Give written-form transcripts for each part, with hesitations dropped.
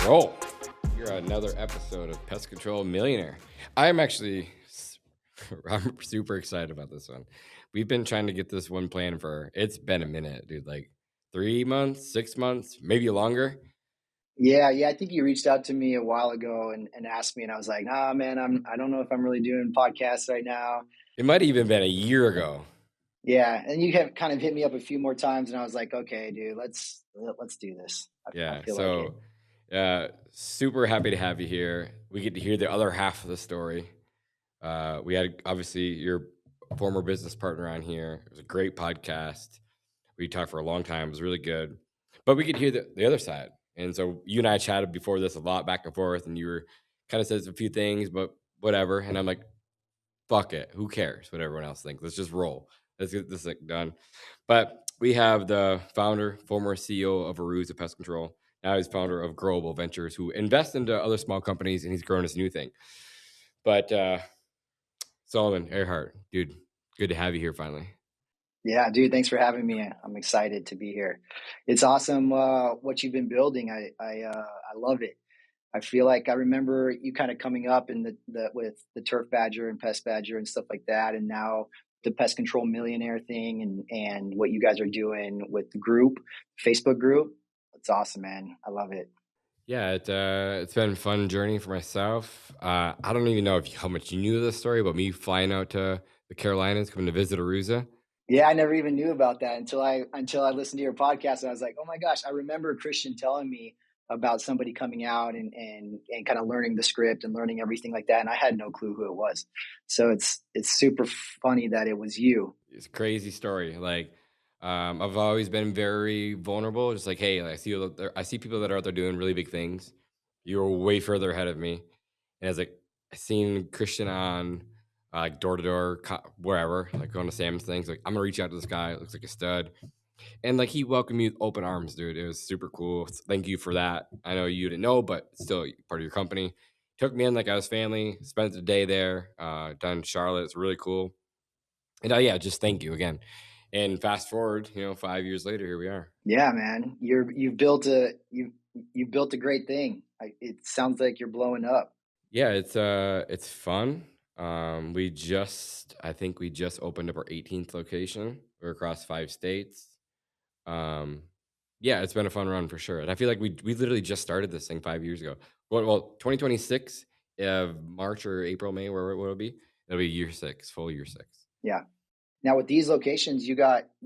roll. You're another episode of Pest Control Millionaire. I'm super excited about this one. We've been trying to get this one planned it's been a minute, dude, like 3 months, 6 months, maybe longer. Yeah. I think you reached out to me a while ago and asked me, and I was like, nah, man, I don't know if I'm really doing podcasts right now. It might have even been a year ago. Yeah. And you have kind of hit me up a few more times, and I was like, okay, dude, let's do this. I feel like it. Super happy to have you here. We get to hear the other half of the story. We had obviously your former business partner on here. It was a great podcast. We talked for a long time. It was really good. But we could hear the other side. And so you and I chatted before this a lot back and forth, and you were kind of said a few things, but whatever. And I'm like, fuck it. Who cares what everyone else thinks? Let's just roll. Let's get this thing done. But we have the founder, former CEO of Aruza Pest Control. Now he's founder of Growable Ventures, who invest into other small companies, and he's grown his new thing. But Solomon Airhart, dude, good to have you here finally. Yeah, dude, thanks for having me. I'm excited to be here. It's awesome what you've been building. I love it. I feel like I remember you kind of coming up in with the turf badger and pest badger and stuff like that, and now the Pest Control Millionaire thing and what you guys are doing with the group, Facebook group. It's awesome, man. I love it. Yeah, it's been a fun journey for myself. I don't even know how much you knew of this story, but me flying out to the Carolinas, coming to visit Aruza. Yeah, I never even knew about that until I listened to your podcast, and I was like, oh my gosh, I remember Christian telling me about somebody coming out and kind of learning the script and learning everything like that, and I had no clue who it was. So it's super funny that it was you. It's a crazy story. Like, I've always been very vulnerable. Just like, hey, I see people that are out there doing really big things. You're way further ahead of me. And I was like, I seen Christian on like door to door, wherever, like going to Sam's things. Like, I'm gonna reach out to this guy. It looks like a stud. And like he welcomed me with open arms, dude. It was super cool. Thank you for that. I know you didn't know, but still part of your company. Took me in like I was family. Spent the day there. Done Charlotte. It's really cool. And yeah, just thank you again. And fast forward, 5 years later, here we are. Yeah, man, you've built a great thing. It sounds like you're blowing up. Yeah, it's fun. I think we just opened up our 18th location. We're across 5 states. Yeah, it's been a fun run for sure. And I feel like we literally just started this thing 5 years ago. Well, 2026, March or April, May, where will it be? It'll be year 6, full year 6. Yeah. Now with these locations, you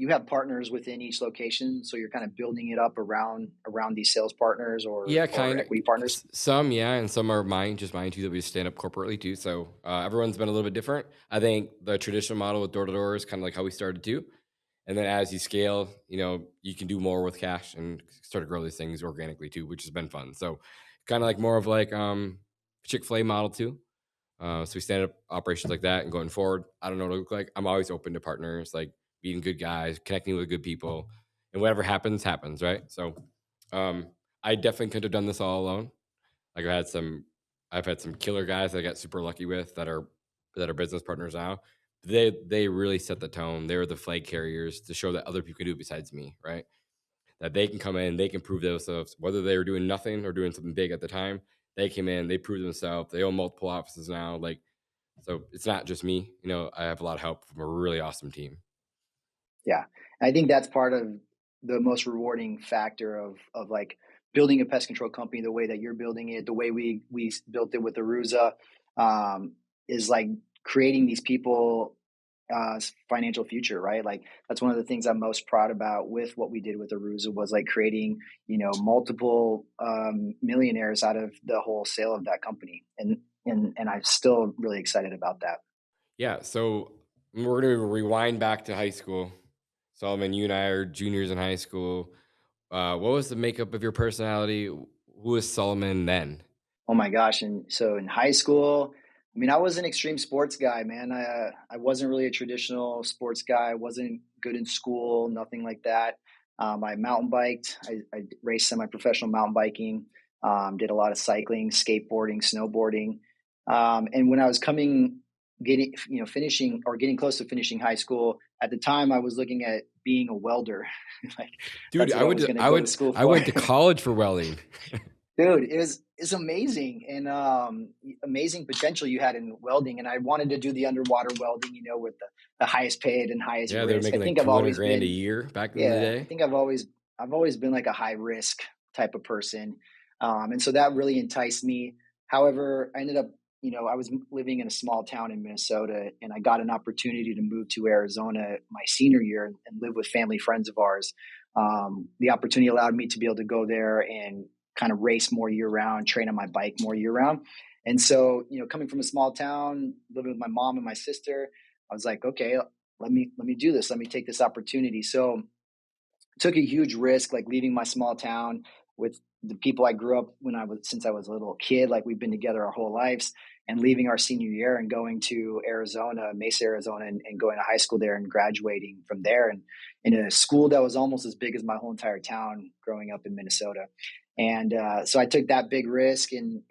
have partners within each location, so you're kind of building it up around these sales partners or equity partners. Some, yeah, and some are mine too that we stand up corporately too. So everyone's been a little bit different. I think the traditional model with door to door is kind of like how we started too. And then as you scale, you can do more with cash and start to grow these things organically too, which has been fun. So kind of like more of like Chick-fil-A model too. So we stand up operations like that, and going forward, I don't know what it look like. I'm always open to partners, like being good guys, connecting with good people, and whatever happens, right? So I definitely could have done this all alone. Like I've had some killer guys that I got super lucky with that are business partners now. They really set the tone. They were the flag carriers to show that other people can do it besides me, right? That they can come in, they can prove themselves, whether they were doing nothing or doing something big at the time. They came in, they proved themselves. They own multiple offices now. Like, so it's not just me. I have a lot of help from a really awesome team. Yeah, I think that's part of the most rewarding factor of like building a pest control company the way that you're building it, the way we built it with Aruza, is like creating these people financial future, right? Like that's one of the things I'm most proud about with what we did with Aruza was like creating, multiple millionaires out of the whole sale of that company. And I'm still really excited about that. Yeah. So we're going to rewind back to high school. Solomon, you and I are juniors in high school. What was the makeup of your personality? Who was Solomon then? Oh my gosh. And so in high school, I mean, I was an extreme sports guy, man. I wasn't really a traditional sports guy. I wasn't good in school, nothing like that. I mountain biked. I raced semi-professional mountain biking, did a lot of cycling, skateboarding, snowboarding. And when I was getting close to finishing high school, at the time I was looking at being a welder. Like, dude, I went to college for welding. Dude, it's amazing, and amazing potential you had in welding. And I wanted to do the underwater welding, with the highest paid and highest Yeah, they were risk. I making like think I've 200 always grand a been, year back in the yeah, I day. think I've always been like a high risk type of person, and so that really enticed me. However, I ended up, I was living in a small town in Minnesota, and I got an opportunity to move to Arizona my senior year and live with family friends of ours. The opportunity allowed me to be able to go there and kind of race more year round, train on my bike more year round. And so, coming from a small town, living with my mom and my sister, I was like, okay, let me do this. Let me take this opportunity. So took a huge risk, like leaving my small town with the people I grew up since I was a little kid. Like we've been together our whole lives, and leaving our senior year and going to Arizona, Mesa, Arizona, and going to high school there and graduating from there, and in a school that was almost as big as my whole entire town growing up in Minnesota. And so I took that big risk, and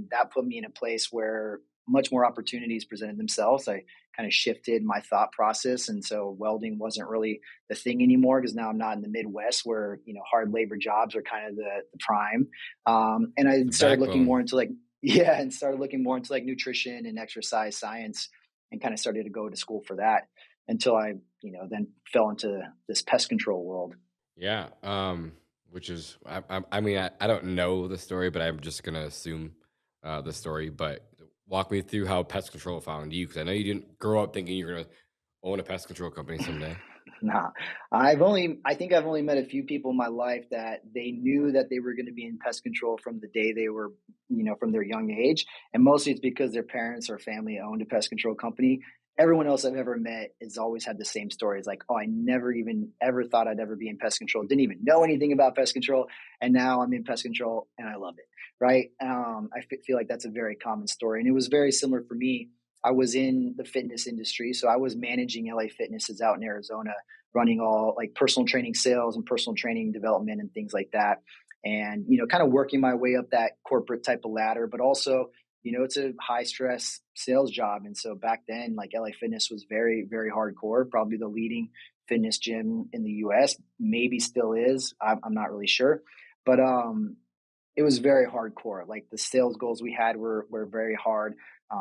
that put me in a place where much more opportunities presented themselves. I kind of shifted my thought process, and so welding wasn't really the thing anymore because now I'm not in the Midwest where hard labor jobs are kind of the prime. And I The started looking backbone. more into like yeah, and started looking more into like nutrition and exercise science, and kind of started to go to school for that until I then fell into this pest control world. Yeah. Which is, I mean, I don't know the story, but I'm just gonna assume the story. But walk me through how pest control found you, because I know you didn't grow up thinking you're gonna own a pest control company someday. Nah, I think I've only met a few people in my life that they knew that they were going to be in pest control from the day they were, from their young age. And mostly it's because their parents or family owned a pest control company. Everyone else I've ever met has always had the same story. It's like, oh, I never even ever thought I'd ever be in pest control. Didn't even know anything about pest control. And now I'm in pest control and I love it. Right. Feel like that's a very common story. And it was very similar for me. I was in the fitness industry. So I was managing LA Fitnesses out in Arizona, running all like personal training sales and personal training development and things like that. And, kind of working my way up that corporate type of ladder, but also, it's a high stress sales job. And so back then, like LA Fitness was very, very hardcore, probably the leading fitness gym in the US, maybe still is. I'm not really sure. But it was very hardcore. Like the sales goals we had were very hard.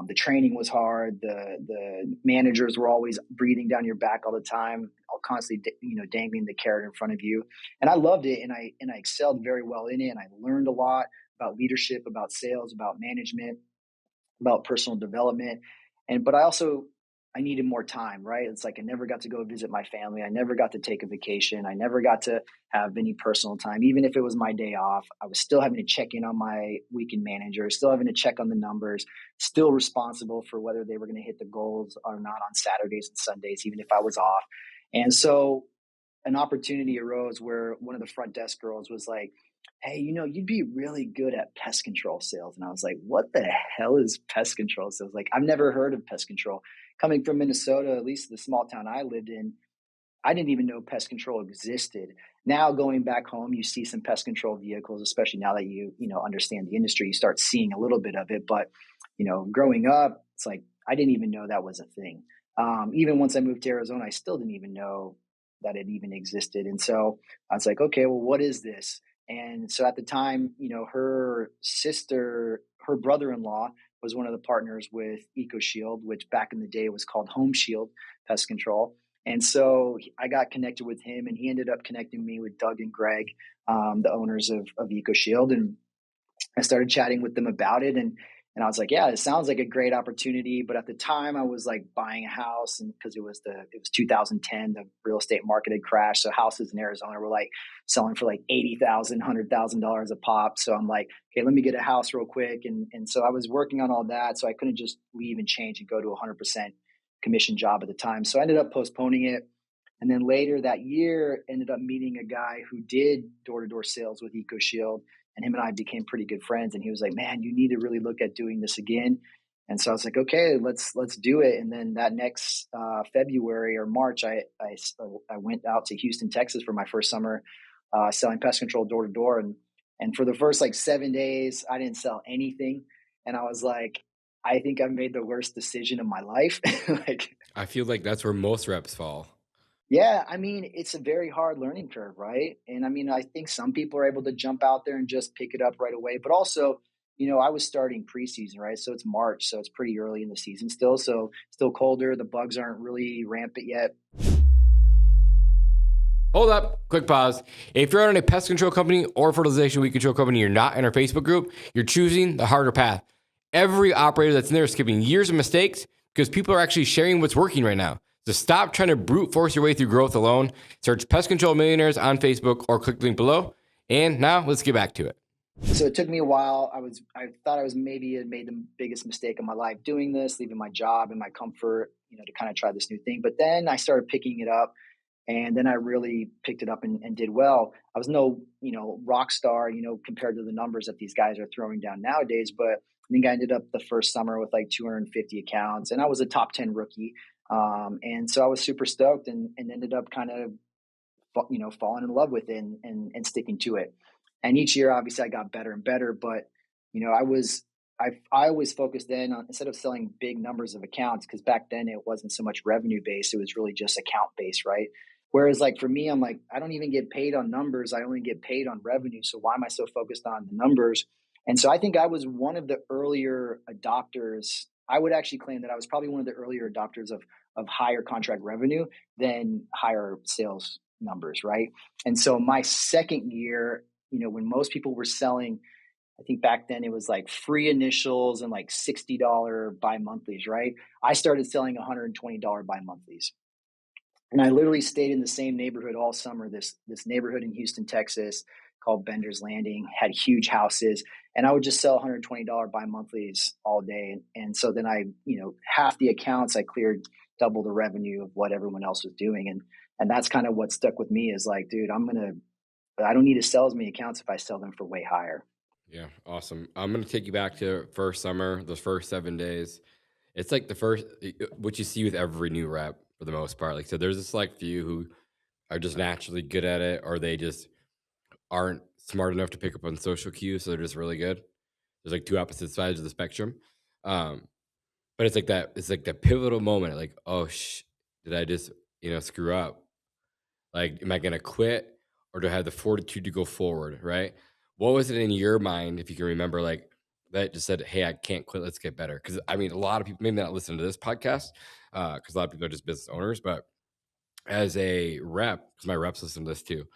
The training was hard. The managers were always breathing down your back all the time, all constantly dangling the carrot in front of you. And I loved it, and I excelled very well in it. And I learned a lot about leadership, about sales, about management, about personal development. But I needed more time, right? It's like I never got to go visit my family. I never got to take a vacation. I never got to have any personal time. Even if it was my day off, I was still having to check in on my weekend manager, still having to check on the numbers, still responsible for whether they were going to hit the goals or not on Saturdays and Sundays, even if I was off. And so an opportunity arose where one of the front desk girls was like, hey, you'd be really good at pest control sales. And I was like, what the hell is pest control sales? Like, I've never heard of pest control. Coming from Minnesota, at least the small town I lived in, I didn't even know pest control existed. Now going back home, you see some pest control vehicles, especially now that you understand the industry, you start seeing a little bit of it. But, growing up, it's like, I didn't even know that was a thing. Even once I moved to Arizona, I still didn't even know that it even existed. And so I was like, okay, well, what is this? And so at the time, her brother-in-law was one of the partners with EcoShield, which back in the day was called Home Shield Pest Control. And so I got connected with him, and he ended up connecting me with Doug and Greg, the owners of EcoShield. And I started chatting with them about it. And I was like, yeah, it sounds like a great opportunity. But at the time I was like buying a house, and because it was 2010, the real estate market had crashed. So houses in Arizona were like selling for like $80,000, $100,000 a pop. So I'm like, okay, let me get a house real quick. And so I was working on all that. So I couldn't just leave and change and go to a 100% commission job at the time. So I ended up postponing it. And then later that year, ended up meeting a guy who did door-to-door sales with EcoShield, and him and I became pretty good friends. And he was like, "Man, you need to really look at doing this again." And so I was like, "Okay, let's do it." And then that next February or March, I went out to Houston, Texas for my first summer selling pest control door to door, and for the first like 7 days, I didn't sell anything, and I was like, "I think I've made the worst decision of my life." Like I feel like that's where most reps fall. Yeah, I mean, it's a very hard learning curve, right? And I mean, I think some people are able to jump out there and just pick it up right away. But also, I was starting preseason, right? So it's March, so it's pretty early in the season still. So still colder. The bugs aren't really rampant yet. Hold up, quick pause. If you're on a pest control company or fertilization weed control company, you're not in our Facebook group, you're choosing the harder path. Every operator that's in there is skipping years of mistakes because people are actually sharing what's working right now. So stop trying to brute force your way through growth alone. Search Pest Control Millionaires on Facebook or click the link below. And now let's get back to it. So it took me a while. I thought I was maybe had made the biggest mistake of my life doing this, leaving my job and my comfort, to kind of try this new thing. But then I started picking it up, and then I really picked it up and did well. I was no, rock star, compared to the numbers that these guys are throwing down nowadays. But I think I ended up the first summer with like 250 accounts, and I was a top 10 rookie. And so I was super stoked, and ended up kind of falling in love with it, and sticking to it. And each year, obviously, I got better and better. But I always focused then on, instead of selling big numbers of accounts, because back then it wasn't so much revenue based; it was really just account based, right? Whereas, like for me, I'm like, I don't even get paid on numbers; I only get paid on revenue. So why am I so focused on the numbers? And so I think I was one of the earlier adopters. I would actually claim that I was probably one of the earlier adopters of higher contract revenue than higher sales numbers, right? And so my second year, when most people were selling, I think back then it was like free initials and like $60 bi-monthlies, right? I started selling $120 bi-monthlies. And I literally stayed in the same neighborhood all summer. This neighborhood in Houston, Texas, called Bender's Landing, had huge houses, and I would just sell $120 bi-monthlies all day. And so then half the accounts I cleared double the revenue of what everyone else was doing. And that's kind of what stuck with me is like, dude, I don't need to sell as many accounts if I sell them for way higher. Yeah, awesome. I'm gonna take you back to first summer, those first 7 days. It's like the first what you see with every new rep for the most part. Like, so there's a select few who are just naturally good at it, or they just aren't smart enough to pick up on social cues, so they're just really good. There's like two opposite sides of the spectrum. Um, but it's like that. It's like the pivotal moment. Like, oh, did I just screw up? Like, am I gonna quit, or do I have the fortitude to go forward? Right? What was it in your mind, if you can remember, like that just said, "Hey, I can't quit. Let's get better." Because I mean, a lot of people maybe not listen to this podcast because a lot of people are just business owners. But as a rep, because my reps listen to this too,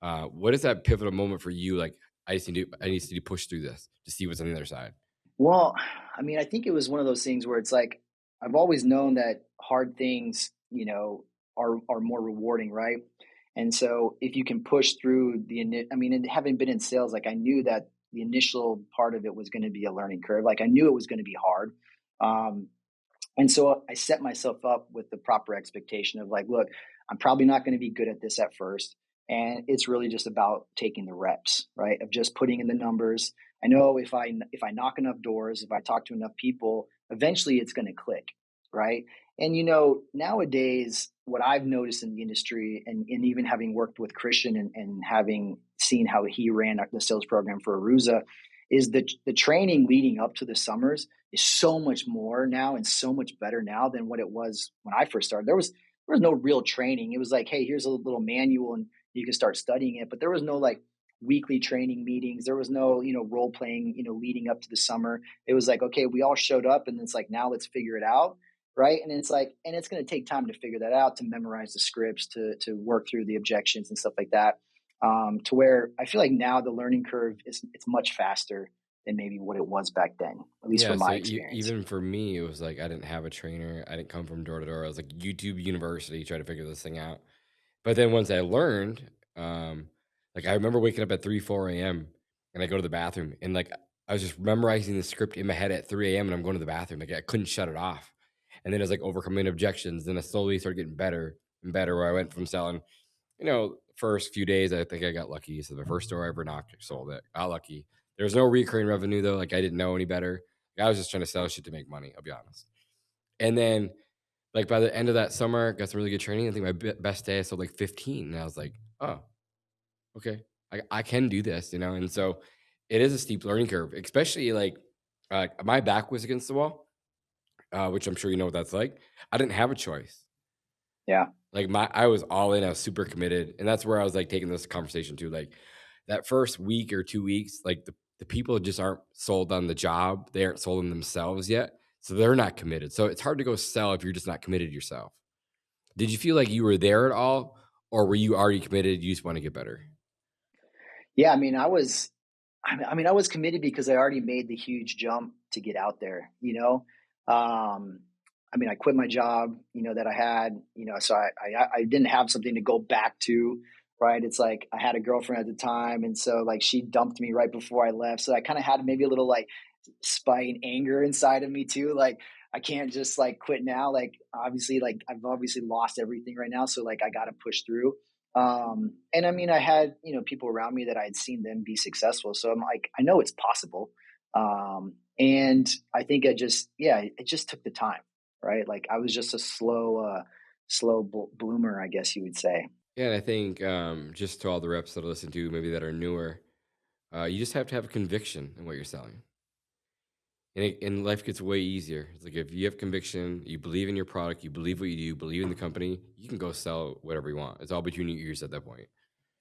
what is that pivotal moment for you? Like, I need to push through this to see what's on the other side. Well, I mean, I think it was one of those things where it's like I've always known that hard things, are more rewarding, right? And so if you can push through I mean, and having been in sales, like I knew that the initial part of it was going to be a learning curve. Like I knew it was going to be hard. Um, and so I set myself up with the proper expectation of like, look, I'm probably not going to be good at this at first. And it's really just about taking the reps, right? Of just putting in the numbers. I know if I knock enough doors, if I talk to enough people, eventually it's going to click, right? And nowadays, what I've noticed in the industry, and even having worked with Christian, and having seen how he ran the sales program for Aruza, is the training leading up to the summers is so much more now and so much better now than what it was when I first started. There was no real training. It was like, hey, here's a little manual and you can start studying it. But there was no like weekly training meetings. There was no, role playing, leading up to the summer. It was like, okay, we all showed up and it's like, now let's figure it out. Right. And it's like, and it's going to take time to figure that out, to memorize the scripts, to work through the objections and stuff like that. To where I feel like now the learning curve it's much faster than maybe what it was back then, at least Yeah, from so my experience. even for me, it was like I didn't have a trainer. I didn't come from door to door. I was like YouTube University trying to figure this thing out. But then once I learned, like I remember waking up at 3, 4 a.m. and I go to the bathroom and like I was just memorizing the script in my head at 3 a.m. and I'm going to the bathroom. Like I couldn't shut it off. And then it was like overcoming objections. Then I slowly started getting better and better, where I went from selling, first few days, I think I got lucky. So the first store I ever knocked, sold it. Got lucky. There was no recurring revenue though. Like I didn't know any better. Like, I was just trying to sell shit to make money. I'll be honest. And then like by the end of that summer, got some really good training. I think my best day I sold like 15, and I was like, oh, okay, I can do this, And so it is a steep learning curve, especially like my back was against the wall, which I'm sure you know what that's like. I didn't have a choice. Yeah. Like I was all in, I was super committed. And that's where I was like taking this conversation to, like that first week or 2 weeks, like the people just aren't sold on the job. They aren't sold on themselves yet. So they're not committed. So it's hard to go sell if you're just not committed yourself. Did you feel like you were there at all? Or were you already committed? You just want to get better? Yeah. I mean, I was committed because I already made the huge jump to get out there, you know? Um, I mean, I quit my job, that I had, so I didn't have something to go back to, right? It's like I had a girlfriend at the time. And so like she dumped me right before I left. So I kind of had maybe a little like spite and anger inside of me too. Like I can't just like quit now. Like I've obviously lost everything right now. So like I got to push through. And I mean, I had, people around me that I had seen them be successful. So I'm like, I know it's possible. And I think it just took the time, right? Like I was just a bloomer, I guess you would say. Yeah, and I think just to all the reps that I listen to, maybe that are newer, you just have to have a conviction in what you're selling. And life gets way easier. It's like if you have conviction, you believe in your product, you believe what you do, believe in the company, you can go sell whatever you want. It's all between your ears at that point.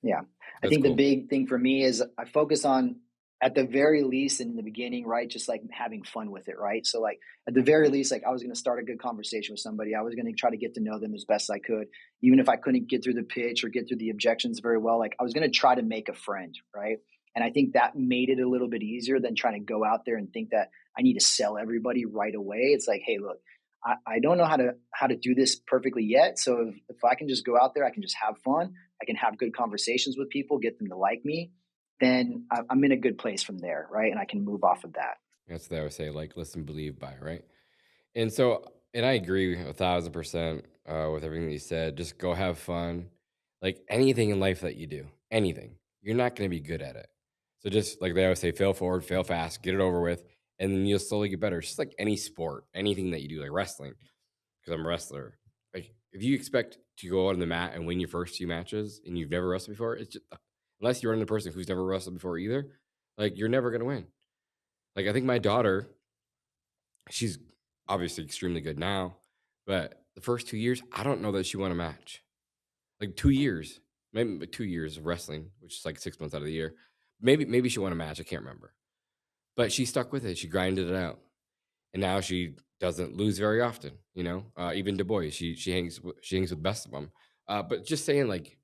Yeah. I That's think the cool. big thing for me is I focus on, at the very least in the beginning, right? Just like having fun with it, right? So like at the very least, like I was going to start a good conversation with somebody. I was going to try to get to know them as best I could. Even if I couldn't get through the pitch or get through the objections very well, like I was going to try to make a friend, right? And I think that made it a little bit easier than trying to go out there and think that I need to sell everybody right away. It's like, hey, look, I don't know how to do this perfectly yet. So if I can just go out there, I can just have fun. I can have good conversations with people, get them to like me, then I'm in a good place from there, right? And I can move off of that. That's what I would say, like listen, believe, buy, right? And so, and I agree 1,000% with everything that you said. Just go have fun. Like anything in life that you do, anything, you're not going to be good at it. So just like they always say, fail forward, fail fast, get it over with, and then you'll slowly get better. It's just like any sport, anything that you do, like wrestling, because I'm a wrestler. Like if you expect to go out on the mat and win your first few matches and you've never wrestled before, it's just unless you're running a person who's never wrestled before either, like you're never going to win. Like I think my daughter, she's obviously extremely good now, but the first 2 years, I don't know that she won a match. Like 2 years, maybe 2 years of wrestling, which is like 6 months out of the year. Maybe she won a match. I can't remember, but she stuck with it. She grinded it out, and now she doesn't lose very often. Even Du Bois, she hangs with the best of them. But just saying, like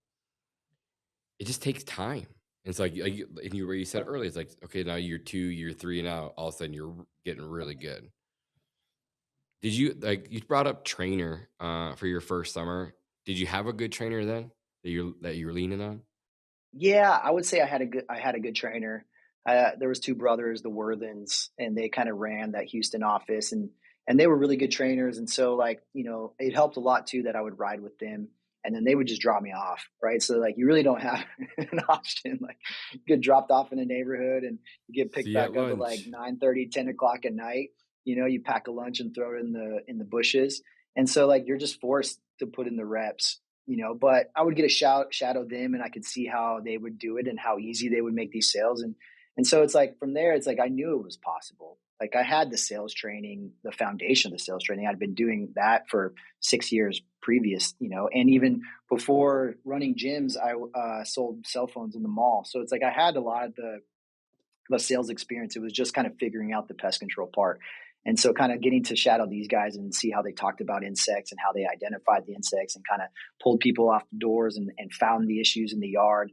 it just takes time. And it's like where you said earlier, it's like okay, now year 2, year 3, now all of a sudden you're getting really good. Did you like you brought up trainer for your first summer? Did you have a good trainer then that you're leaning on? Yeah, I would say I had a good trainer. There was two brothers, the Worthens, and they kind of ran that Houston office, and they were really good trainers. And so like it helped a lot too that I would ride with them, and then they would just drop me off, right? So like you really don't have an option. Like you get dropped off in a neighborhood, and you get See picked you at back up at like lunch. 9:30, 10 o'clock at night. You pack a lunch and throw it in the bushes, and so like you're just forced to put in the reps. But I would get a shadow them, and I could see how they would do it and how easy they would make these sales. And so it's like from there, it's like I knew it was possible. Like I had the sales training, the foundation of the sales training. I'd been doing that for 6 years previous, and even before running gyms, I sold cell phones in the mall. So it's like I had a lot of the sales experience. It was just kind of figuring out the pest control part. And so kind of getting to shadow these guys and see how they talked about insects and how they identified the insects and kind of pulled people off the doors and found the issues in the yard.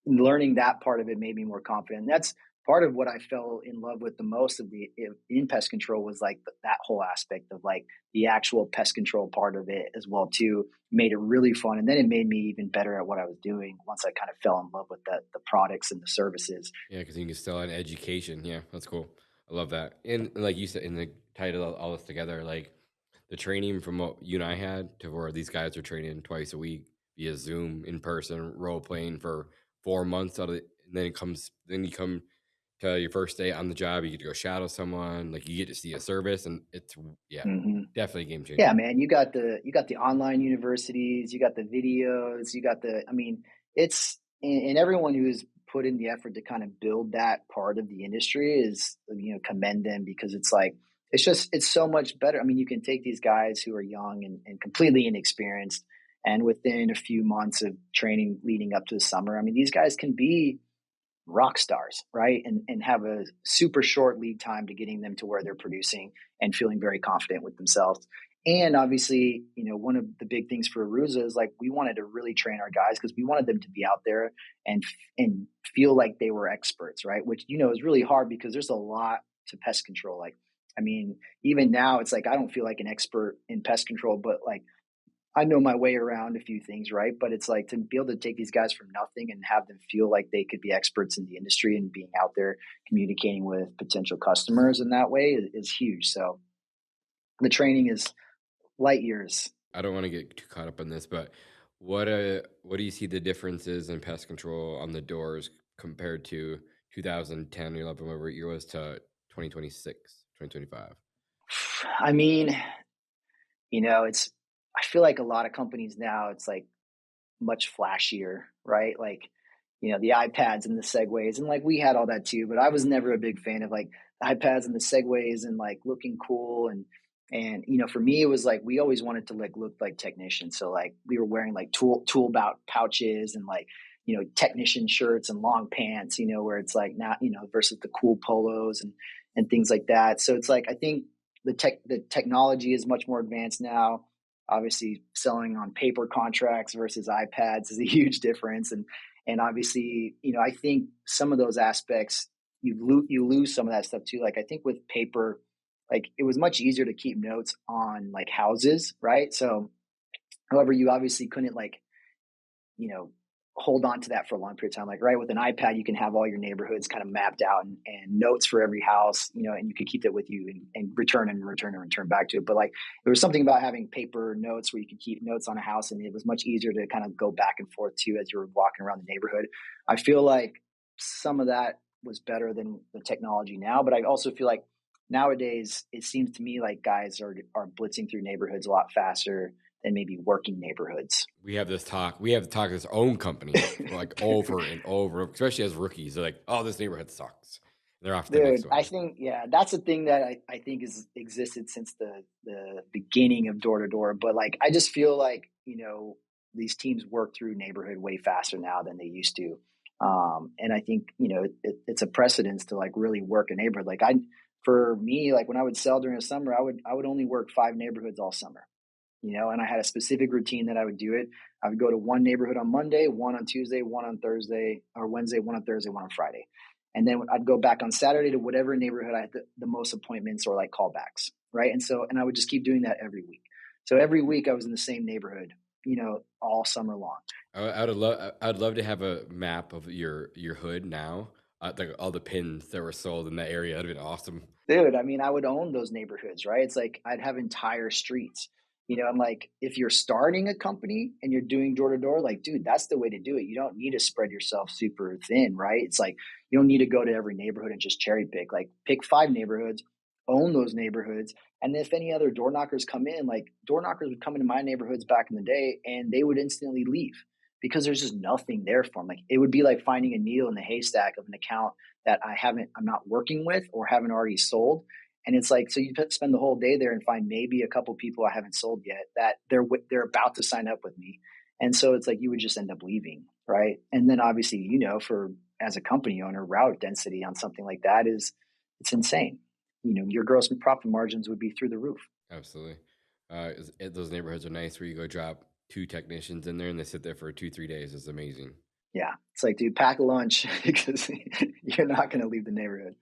Learning that part of it made me more confident. And that's part of what I fell in love with the most of the in pest control was like that whole aspect of like the actual pest control part of it as well too made it really fun. And then it made me even better at what I was doing once I kind of fell in love with the products and the services. Yeah, because you can still have education. Yeah, that's cool. I love that. And like you said, in the title, all this together, like the training from what you and I had to where these guys are training twice a week via Zoom, in person, role playing for 4 months out of it, and then you come to your first day on the job, you get to go shadow someone, like you get to see a service, and it's yeah, Hmm. definitely game Yeah, changer. man, you got the online universities, you got the videos, you got the I mean, it's and everyone who's put in the effort to kind of build that part of the industry is commend them because it's like it's so much better. I mean, you can take these guys who are young and completely inexperienced, and within a few months of training leading up to the summer, I mean, these guys can be rock stars, right? And have a super short lead time to getting them to where they're producing and feeling very confident with themselves. And obviously, one of the big things for Aruza is like, we wanted to really train our guys because we wanted them to be out there and feel like they were experts, right? Which, is really hard because there's a lot to pest control. Like, I mean, even now it's like, I don't feel like an expert in pest control, but like, I know my way around a few things, right? But it's like to be able to take these guys from nothing and have them feel like they could be experts in the industry and being out there communicating with potential customers in that way is huge. So the training is light years. I don't want to get too caught up in this, but what do you see the differences in pest control on the doors compared to 2010 or 11, whatever year was, to 2026, 2025? I mean, I feel like a lot of companies now, it's like much flashier, right? Like, the iPads and the Segways, and like we had all that too, but I was never a big fan of like the iPads and the Segways and like looking cool. And for me, it was like we always wanted to like look like technicians. So like we were wearing like tool bout pouches and like technician shirts and long pants, where it's like now versus the cool polos and things like that. So it's like I think the technology is much more advanced now. Obviously, selling on paper contracts versus iPads is a huge difference, and obviously, I think some of those aspects you lose some of that stuff too. Like I think with paper, like it was much easier to keep notes on like houses, right? So, however, you obviously couldn't like hold on to that for a long period of time. Like right with an iPad, you can have all your neighborhoods kind of mapped out and notes for every house, and you could keep that with you and return back to it. But like there was something about having paper notes where you could keep notes on a house, and it was much easier to kind of go back and forth too as you were walking around the neighborhood. I feel like some of that was better than the technology now, but I also feel like nowadays it seems to me like guys are blitzing through neighborhoods a lot faster than maybe working neighborhoods. We have this talk. We have to talk to this own company like over and over, especially as rookies. They're like, "Oh, this neighborhood sucks." And they're off to the next Dude, one. I think that's a thing that I think has existed since the beginning of door to door. But like, I just feel like these teams work through neighborhood way faster now than they used to, and I think it's a precedence to like really work a neighborhood. Like for me, like when I would sell during the summer, I would only work 5 neighborhoods all summer. And I had a specific routine that I would do it. I would go to one neighborhood on Monday, one on Tuesday, one on Thursday or Wednesday, one on Thursday, one on Friday. And then I'd go back on Saturday to whatever neighborhood I had the most appointments or like callbacks. Right. And I would just keep doing that every week. So every week I was in the same neighborhood, all summer long. I'd love to have a map of your hood now, like all the pins that were sold in that area. That'd been awesome. Dude, I mean, I would own those neighborhoods, right? It's like I'd have entire streets. I'm like, if you're starting a company and you're doing door to door, like, dude, that's the way to do it. You don't need to spread yourself super thin, right? It's like you don't need to go to every neighborhood and just cherry pick. Like, pick 5 neighborhoods, own those neighborhoods, and if any other door knockers come in, like door knockers would come into my neighborhoods back in the day, and they would instantly leave because there's just nothing there for them. Like, it would be like finding a needle in the haystack of an account that I'm not working with or haven't already sold. And it's like, so you spend the whole day there and find maybe a couple people I haven't sold yet that they're about to sign up with me. And so it's like, you would just end up leaving. Right. And then obviously, for as a company owner, route density on something like that it's insane. Your gross profit margins would be through the roof. Absolutely. Those neighborhoods are nice where you go drop 2 technicians in there and they sit there for 2-3 days. It's amazing. Yeah. It's like, dude, pack a lunch because you're not going to leave the neighborhood.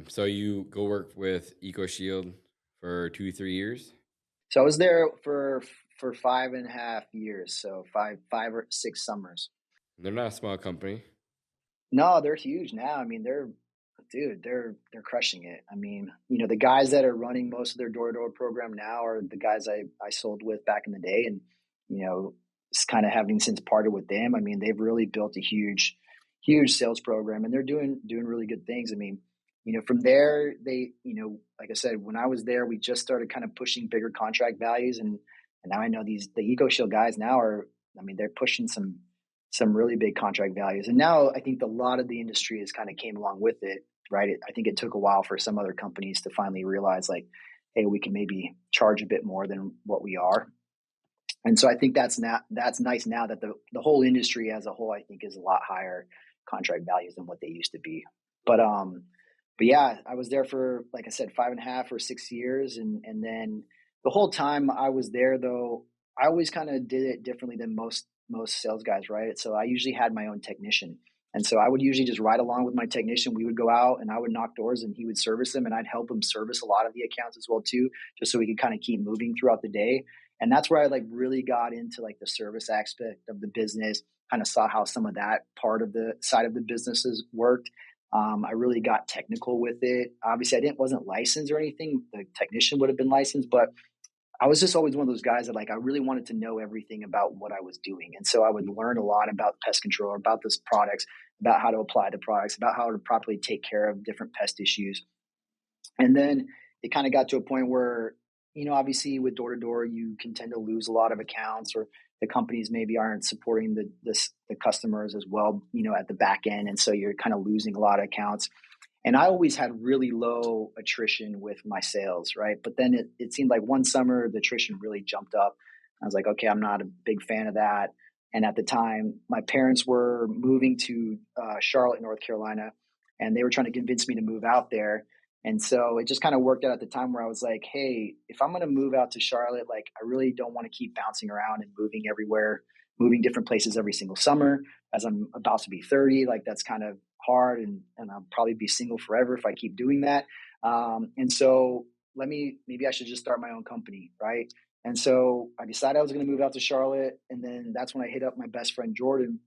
So you go work with EcoShield for 2-3 years? So I was there for 5.5 years. So five or 6 summers. They're not a small company. No, they're huge now. I mean, they're crushing it. I mean, the guys that are running most of their door-to-door program now are the guys I sold with back in the day. And, it's kind of having since parted with them. I mean, they've really built a huge sales program and they're doing really good things. I mean, from there, they, like I said, when I was there, we just started kind of pushing bigger contract values. And now I know the EcoShield guys now they're pushing some really big contract values. And now I think a lot of the industry has kind of came along with it. right? I think it took a while for some other companies to finally realize like, hey, we can maybe charge a bit more than what we are. And so I think that's nice now that the whole industry as a whole, I think, is a lot higher contract values than what they used to be. But yeah, I was there for, like I said, 5.5 or 6 years. And then the whole time I was there, though, I always kind of did it differently than most sales guys, right? So I usually had my own technician. And so I would usually just ride along with my technician. We would go out and I would knock doors and he would service them, and I'd help him service a lot of the accounts as well too, just so we could kind of keep moving throughout the day. And that's where I like really got into like the service aspect of the business, kind of saw how some of that part of the side of the businesses worked. I really got technical with it. Obviously, wasn't licensed or anything. The technician would have been licensed, but I was just always one of those guys that like I really wanted to know everything about what I was doing. And so I would learn a lot about pest control, about those products, about how to apply the products, about how to properly take care of different pest issues. And then it kind of got to a point where, obviously with door to door, you can tend to lose a lot of accounts, or the companies maybe aren't supporting the customers as well, at the back end. And so you're kind of losing a lot of accounts. And I always had really low attrition with my sales, right? But then it seemed like one summer, the attrition really jumped up. I was like, okay, I'm not a big fan of that. And at the time, my parents were moving to Charlotte, North Carolina, and they were trying to convince me to move out there. And so it just kind of worked out at the time where I was like, hey, if I'm going to move out to Charlotte, like I really don't want to keep bouncing around and moving everywhere, moving different places every single summer as I'm about to be 30. Like that's kind of hard, and I'll probably be single forever if I keep doing that. And so maybe I should just start my own company, right? And so I decided I was going to move out to Charlotte. And then that's when I hit up my best friend, Jordan,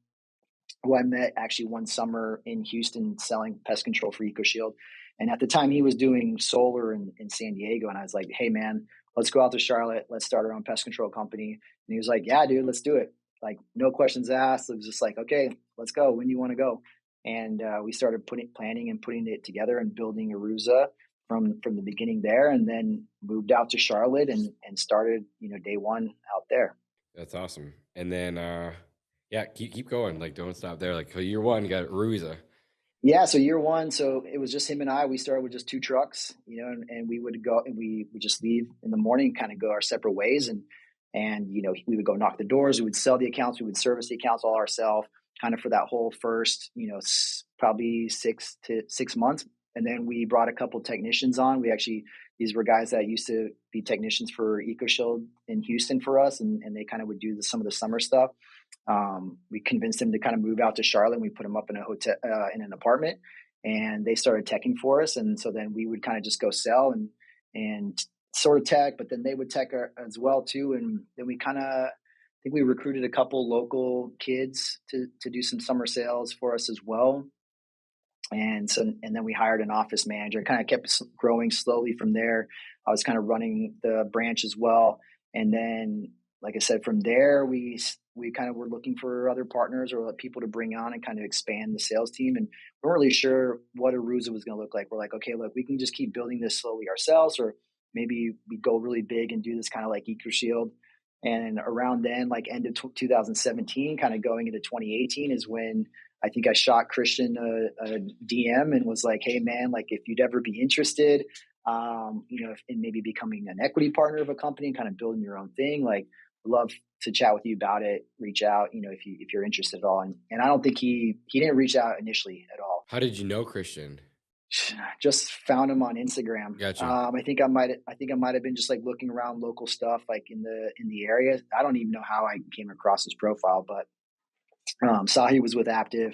who I met actually one summer in Houston selling pest control for EcoShield. And at the time he was doing solar in San Diego. And I was like, hey man, let's go out to Charlotte. Let's start our own pest control company. And he was like, yeah, dude, let's do it. Like no questions asked. It was just like, okay, let's go. When do you want to go? And we started planning and putting it together and building Aruza from the beginning there, and then moved out to Charlotte and started, day one out there. That's awesome. And then, yeah, keep going. Like, don't stop there. Like, year one, you got Aruza. Yeah, so year one, so it was just him and I. We started with just 2 trucks, and we would go and we would just leave in the morning, kind of go our separate ways, and we would go knock the doors, we would sell the accounts, we would service the accounts all ourselves, kind of for that whole first, probably 6 months, and then we brought a couple technicians on. These were guys that used to be technicians for EcoShield in Houston for us, and they kind of would do some of the summer stuff. We convinced them to kind of move out to Charlotte, and we put them up in a hotel, in an apartment, and they started teching for us. And so then we would kind of just go sell and sort of tech, but then they would tech as well too. And then we I think we recruited a couple local kids to do some summer sales for us as well. And then we hired an office manager, kind of kept growing slowly from there. I was kind of running the branch as well. And then, like I said, from there, we kind of were looking for other partners or people to bring on and kind of expand the sales team. And we weren't really sure what Aruza was going to look like. We're like, okay, look, we can just keep building this slowly ourselves, or maybe we go really big and do this kind of like EcoShield. And around then, like end of 2017, kind of going into 2018 is when I think I shot Christian a DM and was like, hey man, like if you'd ever be interested, in maybe becoming an equity partner of a company and kind of building your own thing, like love to chat with you about it. Reach out, if you're interested at all. And I don't think he didn't reach out initially at all. How did you know Christian? Just found him on Instagram. Gotcha. I think I might have been just like looking around local stuff like in the area. I don't even know how I came across his profile, but saw he was with Aptive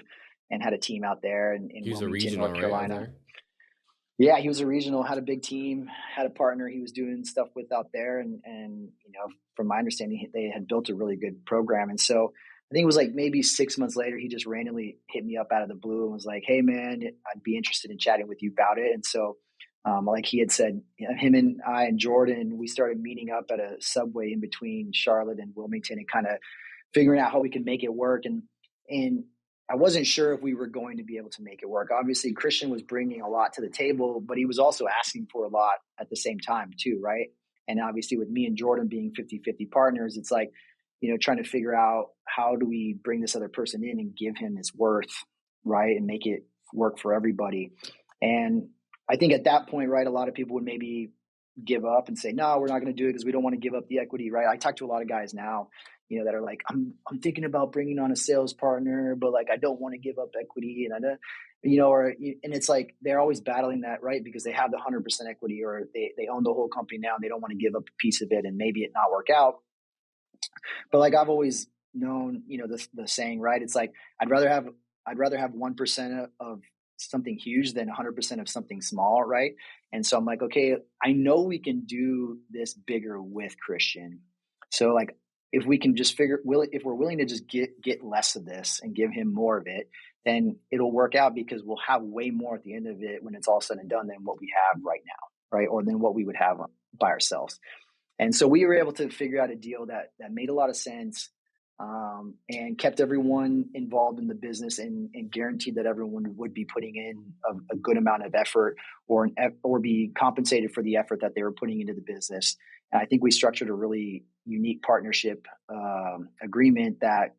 and had a team out there in Wilmington, North Carolina. Right, yeah, he was a regional, had a big team, had a partner he was doing stuff with out there. And from my understanding, they had built a really good program. And so I think it was like maybe 6 months later, he just randomly hit me up out of the blue and was like, hey man, I'd be interested in chatting with you about it. And so like he had said, him and I and Jordan, we started meeting up at a Subway in between Charlotte and Wilmington and kind of figuring out how we could make it work. And I wasn't sure if we were going to be able to make it work. Obviously, Christian was bringing a lot to the table, but he was also asking for a lot at the same time too, right? And obviously with me and Jordan being 50-50 partners, it's like, trying to figure out how do we bring this other person in and give him his worth, right? And make it work for everybody. And I think at that point, right, a lot of people would maybe give up and say, no, we're not going to do it because we don't want to give up the equity, right? I talk to a lot of guys now, that are like, I'm thinking about bringing on a sales partner, but like, I don't want to give up equity. And I don't, and it's like, they're always battling that, right? Because they have the 100% equity, or they own the whole company now and they don't want to give up a piece of it and maybe it not work out. But like, I've always known, the saying, right? It's like, I'd rather have 1% of something huge than 100% of something small, right? And so I'm like, okay, I know we can do this bigger with Christian. So like, if we can just if we're willing to just get less of this and give him more of it, then it'll work out, because we'll have way more at the end of it when it's all said and done than what we have right now, right? Or than what we would have by ourselves. And so we were able to figure out a deal that made a lot of sense, and kept everyone involved in the business, and guaranteed that everyone would be putting in a good amount of effort, or be compensated for the effort that they were putting into the business. And I think we structured a really unique partnership agreement that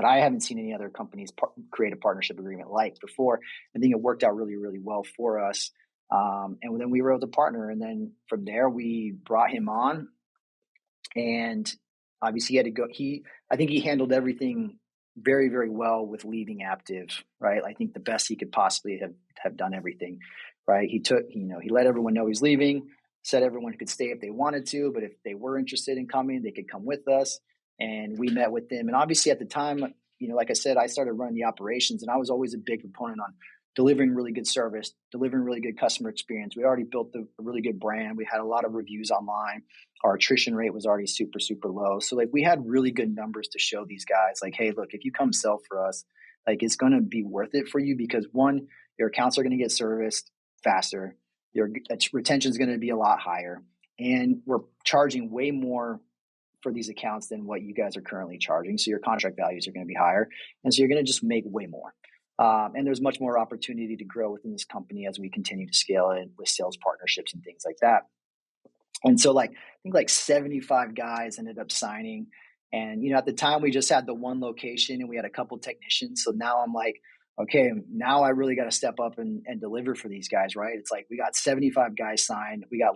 I haven't seen any other companies create a partnership agreement like before. I think it worked out really, really well for us. And then we were able to partner. And then from there, we brought him on, and obviously he had to go. I think he handled everything very, very well with leaving Aptiv, right? I think the best he could possibly have done everything, right? He let everyone know he's leaving, said everyone could stay if they wanted to, but if they were interested in coming, they could come with us. And we met with them. And obviously at the time, like I said, I started running the operations, and I was always a big proponent on delivering really good service, delivering really good customer experience. We already built a really good brand. We had a lot of reviews online. Our attrition rate was already super, super low. So like, we had really good numbers to show these guys, like, hey, look, if you come sell for us, like, it's going to be worth it for you, because one, your accounts are going to get serviced faster. Your retention is going to be a lot higher. And we're charging way more for these accounts than what you guys are currently charging. So your contract values are going to be higher. And so you're going to just make way more. And there's much more opportunity to grow within this company as we continue to scale it with sales partnerships and things like that. And so I think 75 guys ended up signing. And, at the time we just had the one location and we had a couple technicians. So now I'm like, okay, now I really got to step up and deliver for these guys, right? It's like, we got 75 guys signed. We got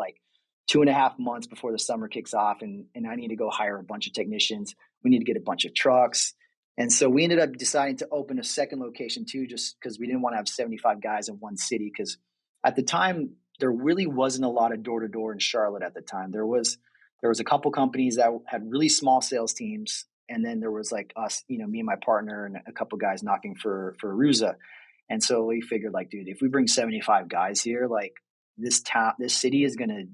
2.5 months before the summer kicks off, and I need to go hire a bunch of technicians. We need to get a bunch of trucks. And so we ended up deciding to open a second location too, just because we didn't want to have 75 guys in one city. Because at the time, there really wasn't a lot of door-to-door in Charlotte at the time. There was a couple companies that had really small sales teams. And then there was like us, me and my partner and a couple guys knocking for Aruza. And so we figured dude, if we bring 75 guys here, this city is going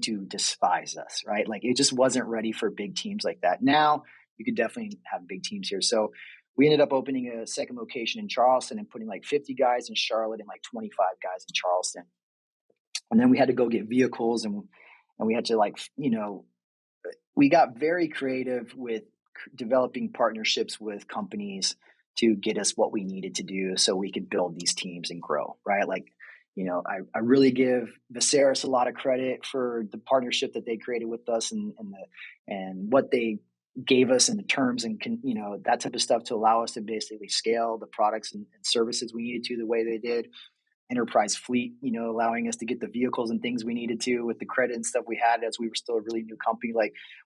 to despise us, right? It just wasn't ready for big teams like that. Now you could definitely have big teams here. So we ended up opening a second location in Charleston and putting 50 guys in Charlotte and 25 guys in Charleston. And then we had to go get vehicles, and we had to we got very creative with developing partnerships with companies to get us what we needed to do so we could build these teams and grow, right? I really give Viserys a lot of credit for the partnership that they created with us and what they gave us in the terms and that type of stuff to allow us to basically scale the products and services we needed to the way they did. Enterprise fleet, allowing us to get the vehicles and things we needed to with the credit and stuff we had as we were still a really new company.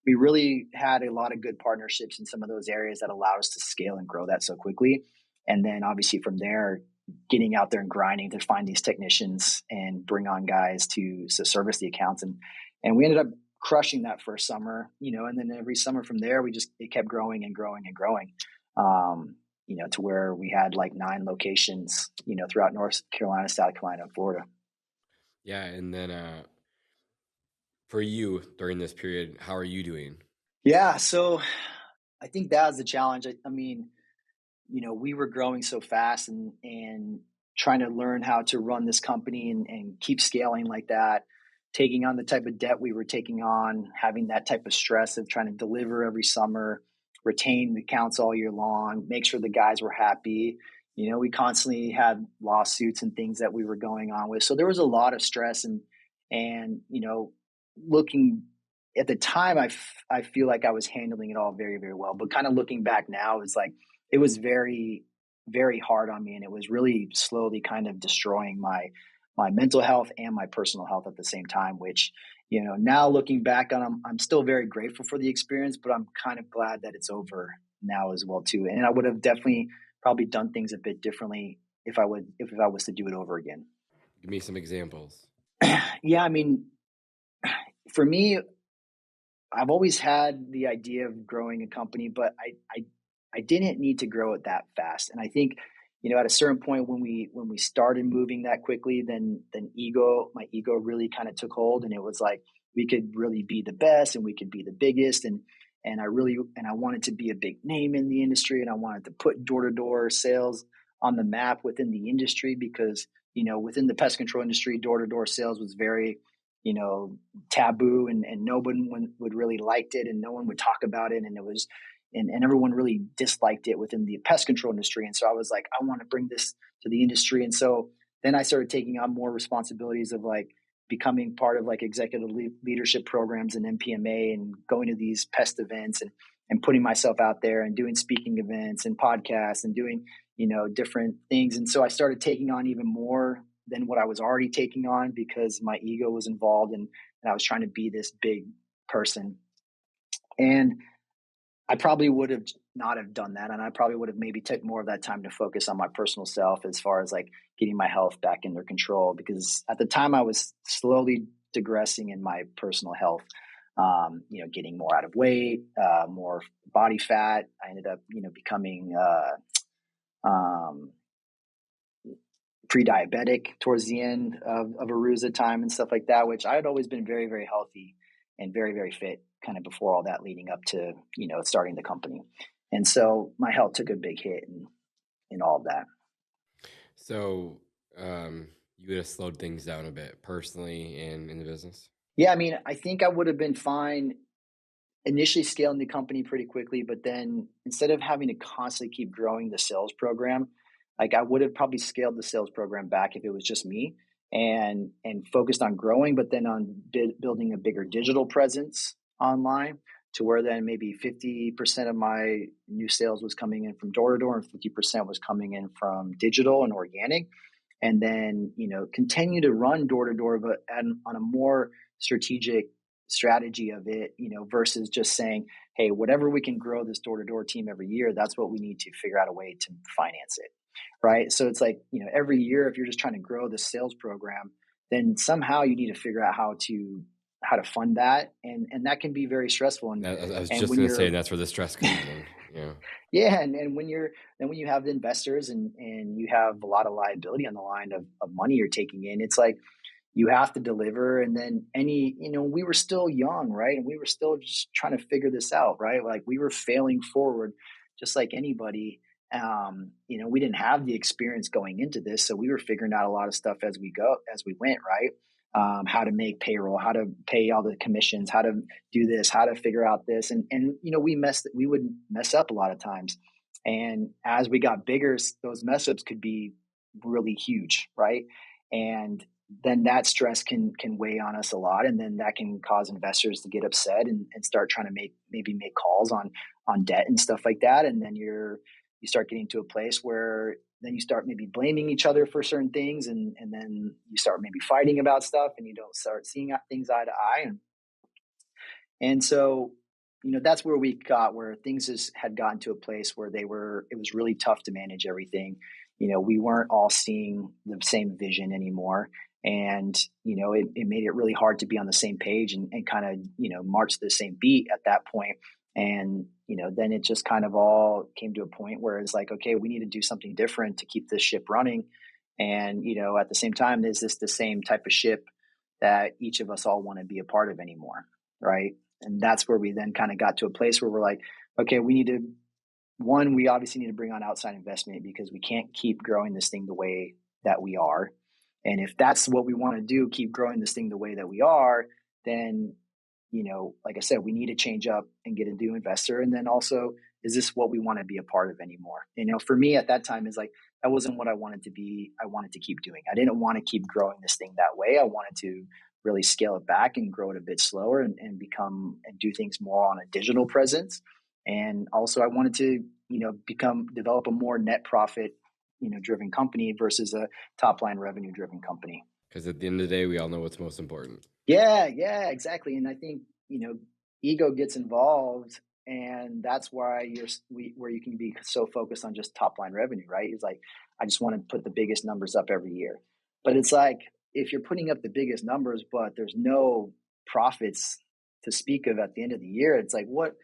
We really had a lot of good partnerships in some of those areas that allowed us to scale and grow that so quickly. And then obviously from there, getting out there and grinding to find these technicians and bring on guys to service the accounts. And we ended up crushing that first summer, and then every summer from there, it kept growing and growing and growing. To where we had 9 locations, throughout North Carolina, South Carolina, and Florida. Yeah. And then for you during this period, how are you doing? Yeah. So I think that was the challenge. I mean, we were growing so fast and trying to learn how to run this company and keep scaling like that, taking on the type of debt we were taking on, having that type of stress of trying to deliver every summer, retain the accounts all year long, make sure the guys were happy. We constantly had lawsuits and things that we were going on with. So there was a lot of stress and looking at the time, I feel like I was handling it all very, very well, but kind of looking back now, it's it was very very hard on me, and it was really slowly kind of destroying my mental health and my personal health at the same time, which, now looking back on, I'm still very grateful for the experience, but I'm kind of glad that it's over now as well too. And I would have definitely probably done things a bit differently if I was to do it over again. Give me some examples. Yeah, I mean, for me, I've always had the idea of growing a company, but I didn't need to grow it that fast. And I think, at a certain point when we started moving that quickly, then my ego really kind of took hold, and it was like we could really be the best and we could be the biggest, and I wanted to be a big name in the industry, and I wanted to put door-to-door sales on the map within the industry, because within the pest control industry, door-to-door sales was very taboo, and no one would really liked it, and no one would talk about it, and it was and everyone really disliked it within the pest control industry. And so I was like, I want to bring this to the industry. And so then I started taking on more responsibilities of like becoming part of like executive leadership programs and MPMA, and going to these pest events, and putting myself out there and doing speaking events and podcasts and doing different things. And so I started taking on even more than what I was already taking on, because my ego was involved, and I was trying to be this big person. And I probably would have not have done that. And I probably would have maybe took more of that time to focus on my personal self, as far as like getting my health back under control, because at the time I was slowly digressing in my personal health, getting more out of weight, more body fat. I ended up, becoming, pre-diabetic towards the end of Aruza time and stuff like that, which I had always been very, very healthy and very, very fit kind of before all that, leading up to, starting the company. And so my health took a big hit in all of that. So you would have slowed things down a bit personally and in the business? Yeah, I mean, I think I would have been fine initially scaling the company pretty quickly, but then instead of having to constantly keep growing the sales program, like I would have probably scaled the sales program back if it was just me, and focused on growing, but then on building a bigger digital presence online, to where then maybe 50% of my new sales was coming in from door to door, and 50% was coming in from digital and organic. And then, continue to run door to door, but on a more strategic strategy of it, versus just saying, hey, whatever we can grow this door to door team every year, that's what we need to figure out a way to finance it. Right. So it's like, every year, if you're just trying to grow the sales program, then somehow you need to figure out how to fund that. And that can be very stressful. And I was and just when going to say, you're, that's where the stress comes in. Yeah. yeah, and when you have the investors, and you have a lot of liability on the line of money you're taking in, it's like you have to deliver. And then we were still young, right? And we were still just trying to figure this out, right? Like we were failing forward just like anybody. We didn't have the experience going into this, so we were figuring out a lot of stuff as we went, right? How to make payroll, how to pay all the commissions, how to do this, how to figure out this. And we would mess up a lot of times. And as we got bigger, those mess ups could be really huge, right? And then that stress can weigh on us a lot. And then that can cause investors to get upset, and start trying to make calls on debt and stuff like that. And then you start getting to a place where then you start maybe blaming each other for certain things, and then you start maybe fighting about stuff, and you don't start seeing things eye to eye. And so, that's where we got, where things had gotten to a place where it was really tough to manage everything. We weren't all seeing the same vision anymore. And, it made it really hard to be on the same page, and kind of, march the same beat at that point. And, then it just kind of all came to a point where it's like, okay, we need to do something different to keep this ship running. And, at the same time, is this the same type of ship that each of us all want to be a part of anymore? Right. And that's where we then kind of got to a place where we're like, okay, we obviously need to bring on outside investment, because we can't keep growing this thing the way that we are. And if that's what we want to do, keep growing this thing the way that we are, then, like I said, we need to change up and get a new investor. And then also, is this what we want to be a part of anymore? For me at that time, is like, that wasn't what I wanted to be. I wanted to keep doing. I didn't want to keep growing this thing that way. I wanted to really scale it back and grow it a bit slower, and do things more on a digital presence. And also I wanted to develop a more net profit, driven company versus a top line revenue driven company. Because at the end of the day, we all know what's most important. Yeah, exactly. And I think, ego gets involved, and that's why where you can be so focused on just top line revenue, right? It's like, I just want to put the biggest numbers up every year. But it's like, if you're putting up the biggest numbers, but there's no profits to speak of at the end of the year, it's like, what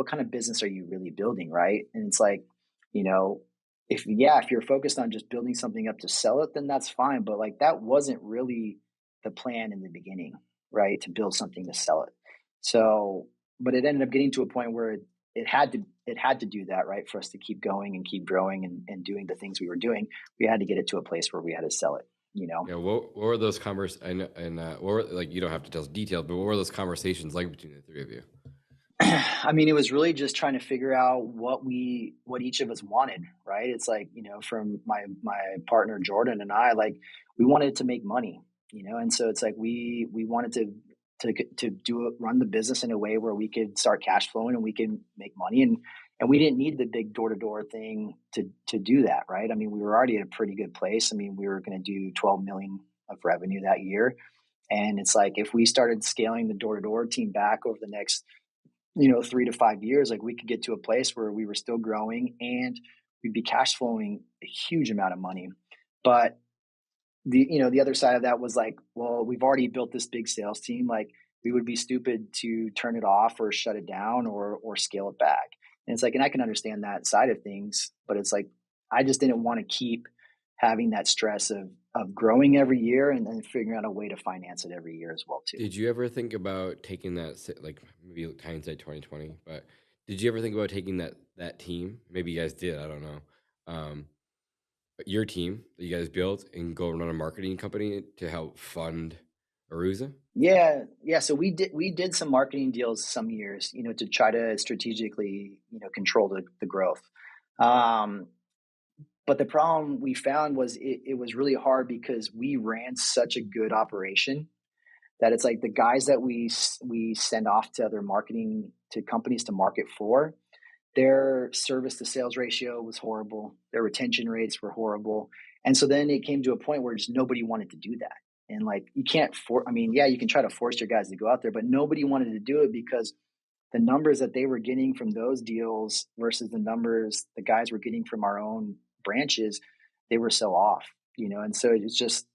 kind of business are you really building, right? And it's like, if you're focused on just building something up to sell it, then that's fine. But like, that wasn't really the plan in the beginning, right? To build something to sell it. So, but it ended up getting to a point where it had to do that, right? For us to keep going and keep growing and doing the things we were doing, we had to get it to a place where we had to sell it. Yeah. What were those conversations? And what were, like, you don't have to tell us details, but what were those conversations like between the three of you? I mean, it was really just trying to figure out what each of us wanted, right? It's like, from my partner Jordan and I, like, we wanted to make money, and so it's like we wanted to run the business in a way where we could start cash flowing and we can make money, and we didn't need the big door-to-door thing to do that, right? I mean, we were already at a pretty good place. I mean, we were going to do 12 million of revenue that year, and it's like, if we started scaling the door-to-door team back over the next 3 to 5 years, like, we could get to a place where we were still growing and we'd be cash flowing a huge amount of money. But the other side of that was like, well, we've already built this big sales team. Like, we would be stupid to turn it off or shut it down or scale it back. And it's like, and I can understand that side of things, but it's like, I just didn't want to keep having that stress of growing every year and then figuring out a way to finance it every year as well too. Did you ever think about taking that, like, maybe hindsight 2020, but did you ever think about taking that team? Maybe you guys did, I don't know. Your team that you guys built and go run a marketing company to help fund Aruza? Yeah. So we did some marketing deals some years, to try to strategically, control the growth. But the problem we found was it was really hard because we ran such a good operation that it's like, the guys that we send off to other marketing to companies to market for, their service to sales ratio was horrible. Their retention rates were horrible. And so then it came to a point where just nobody wanted to do that. And like, you can't you can try to force your guys to go out there, but nobody wanted to do it because the numbers that they were getting from those deals versus the numbers the guys were getting from our own branches, they were so off, and so it's just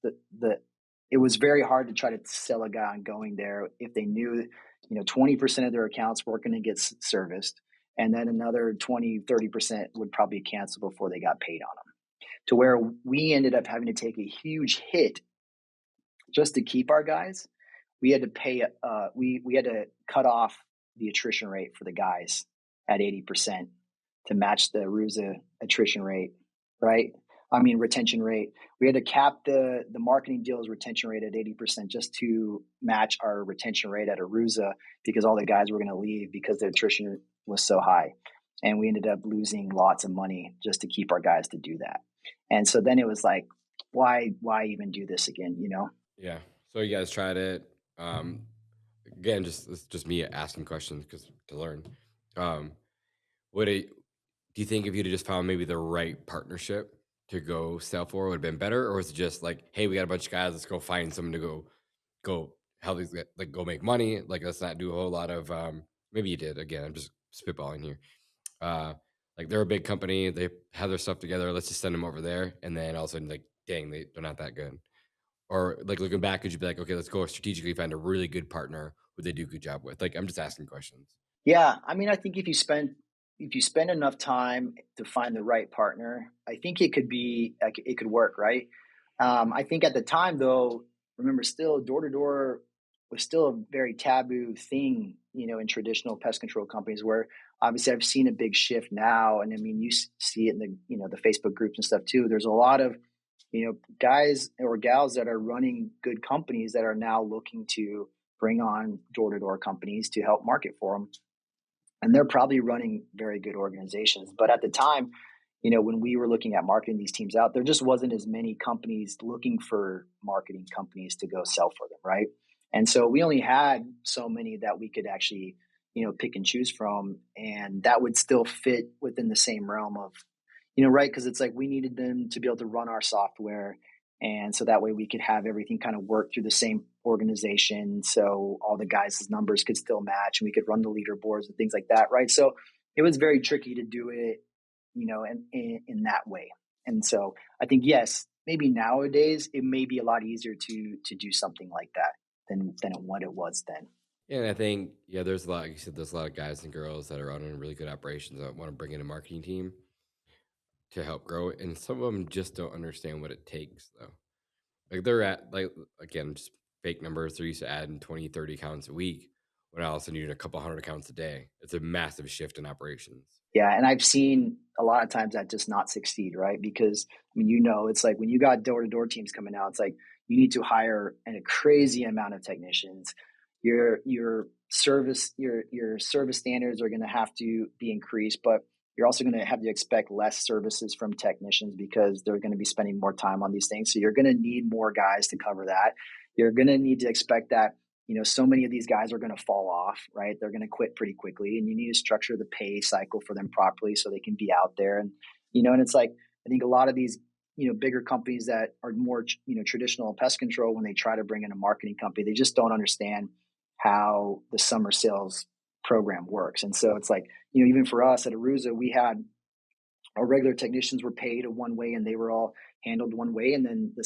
it was very hard to try to sell a guy on going there if they knew, 20% of their accounts weren't going to get serviced. And then another 20-30% would probably cancel before they got paid on them, to where we ended up having to take a huge hit just to keep our guys. We had to pay, we had to cut off the attrition rate for the guys at 80% to match the Aruza attrition rate, right? I mean, retention rate. We had to cap the marketing deals retention rate at 80% just to match our retention rate at Aruza, because all the guys were going to leave because the attrition was so high. And we ended up losing lots of money just to keep our guys to do that. And so then it was like, why even do this again, Yeah. So you guys tried it. Again, it's just me asking questions to learn. Do you think if you'd have just found maybe the right partnership to go sell for would have been better, or was it just like, hey, we got a bunch of guys, let's go find someone to go help these, like, go make money, like, let's not do a whole lot of maybe you did. Again, I'm just spitballing here. Like, they're a big company, they have their stuff together, let's just send them over there, and then all of a sudden, like, dang, they're not that good. Or, like, looking back, could you be like, okay, let's go strategically find a really good partner who they do a good job with? Like, I'm just asking questions. Yeah, I mean, I think if you spend enough time to find the right partner, I think it could work, right? I think at the time, though, remember, still door to door was still a very taboo thing, in traditional pest control companies. Where obviously I've seen a big shift now, and I mean, you see it in the Facebook groups and stuff too. There's a lot of guys or gals that are running good companies that are now looking to bring on door to door companies to help market for them. And they're probably running very good organizations. But at the time, when we were looking at marketing these teams out, there just wasn't as many companies looking for marketing companies to go sell for them, right? And so we only had so many that we could actually, pick and choose from, and that would still fit within the same realm of, right? Because it's like we needed them to be able to run our software, and so that way we could have everything kind of work through the same organization, so all the guys' numbers could still match, and we could run the leaderboards and things like that, right? So it was very tricky to do it, in that way. And so I think, yes, maybe nowadays it may be a lot easier to do something like that than what it was then. Yeah, and I think there's a lot. Like you said, there's a lot of guys and girls that are running really good operations that want to bring in a marketing team to help grow it, and some of them just don't understand what it takes, though. Like they're at like again, just fake numbers. They're used to adding 20, 30 accounts a week. When all of a sudden you're doing a couple hundred accounts a day, it's a massive shift in operations. Yeah, and I've seen a lot of times that just not succeed, right? Because I mean, it's like when you got door-to-door teams coming out, it's like you need to hire a crazy amount of technicians. Your service standards are going to have to be increased, but you're also going to have to expect less services from technicians because they're going to be spending more time on these things. So you're going to need more guys to cover that. You're going to need to expect that so many of these guys are going to fall off, right? They're going to quit pretty quickly, and you need to structure the pay cycle for them properly so they can be out there. And, and it's like, I think a lot of these, bigger companies that are more, traditional pest control, when they try to bring in a marketing company, they just don't understand how the summer sales program works. And so it's like, even for us at Aruza, we had our regular technicians were paid a one way and they were all handled one way. And then the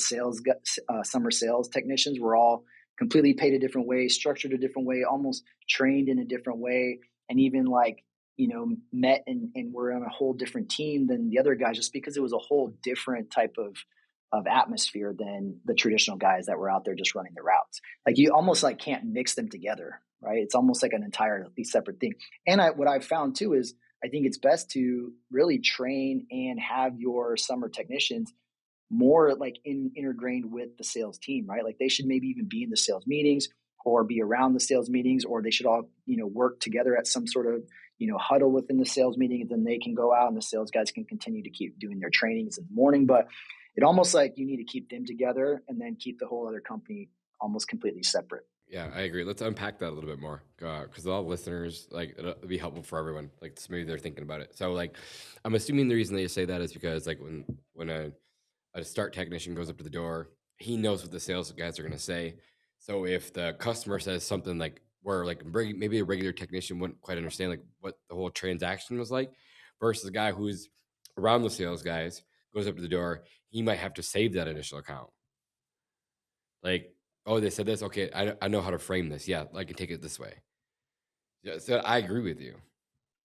summer sales technicians were all completely paid a different way, structured a different way, almost trained in a different way. And even like, met and were on a whole different team than the other guys, just because it was a whole different type of atmosphere than the traditional guys that were out there just running the routes. Like you almost like can't mix them together, right? It's almost like an entirely separate thing. And what I've found too is I think it's best to really train and have your summer technicians more like integrated with the sales team, right? Like they should maybe even be in the sales meetings or be around the sales meetings, or they should all, work together at some sort of, huddle within the sales meeting. And then they can go out and the sales guys can continue to keep doing their trainings in the morning. But it almost like you need to keep them together and then keep the whole other company almost completely separate. Yeah, I agree. Let's unpack that a little bit more because all listeners, like, it'll be helpful for everyone. Like, maybe they're thinking about it. So, like, I'm assuming the reason they say that is because, like, when a start technician goes up to the door, he knows what the sales guys are going to say. So, if the customer says something like where, like, maybe a regular technician wouldn't quite understand, like, what the whole transaction was like, versus a guy who's around the sales guys goes up to the door, he might have to save that initial account. Like, oh, they said this. Okay, I know how to frame this. Yeah, I can take it this way. Yeah, so I agree with you.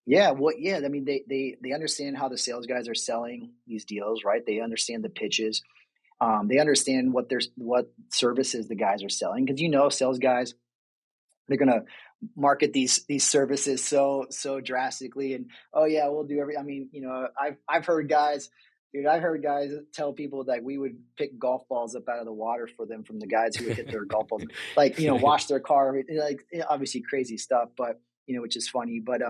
Yeah, well, yeah. I mean, they understand how the sales guys are selling these deals, right? They understand the pitches. They understand what services the guys are selling, because sales guys, they're gonna market these services so drastically, and oh yeah, we'll do every. I mean, I've heard guys. Dude, I heard guys tell people that we would pick golf balls up out of the water for them from the guys who would hit their golf balls, like, wash their car, like obviously crazy stuff, but which is funny. But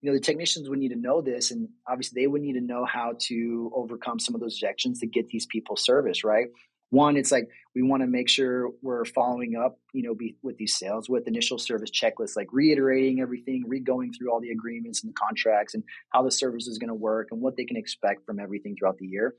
the technicians would need to know this, and obviously they would need to know how to overcome some of those objections to get these people service, right? One, it's like we want to make sure we're following up, with these sales with initial service checklists, like reiterating everything, going through all the agreements and the contracts and how the service is going to work and what they can expect from everything throughout the year.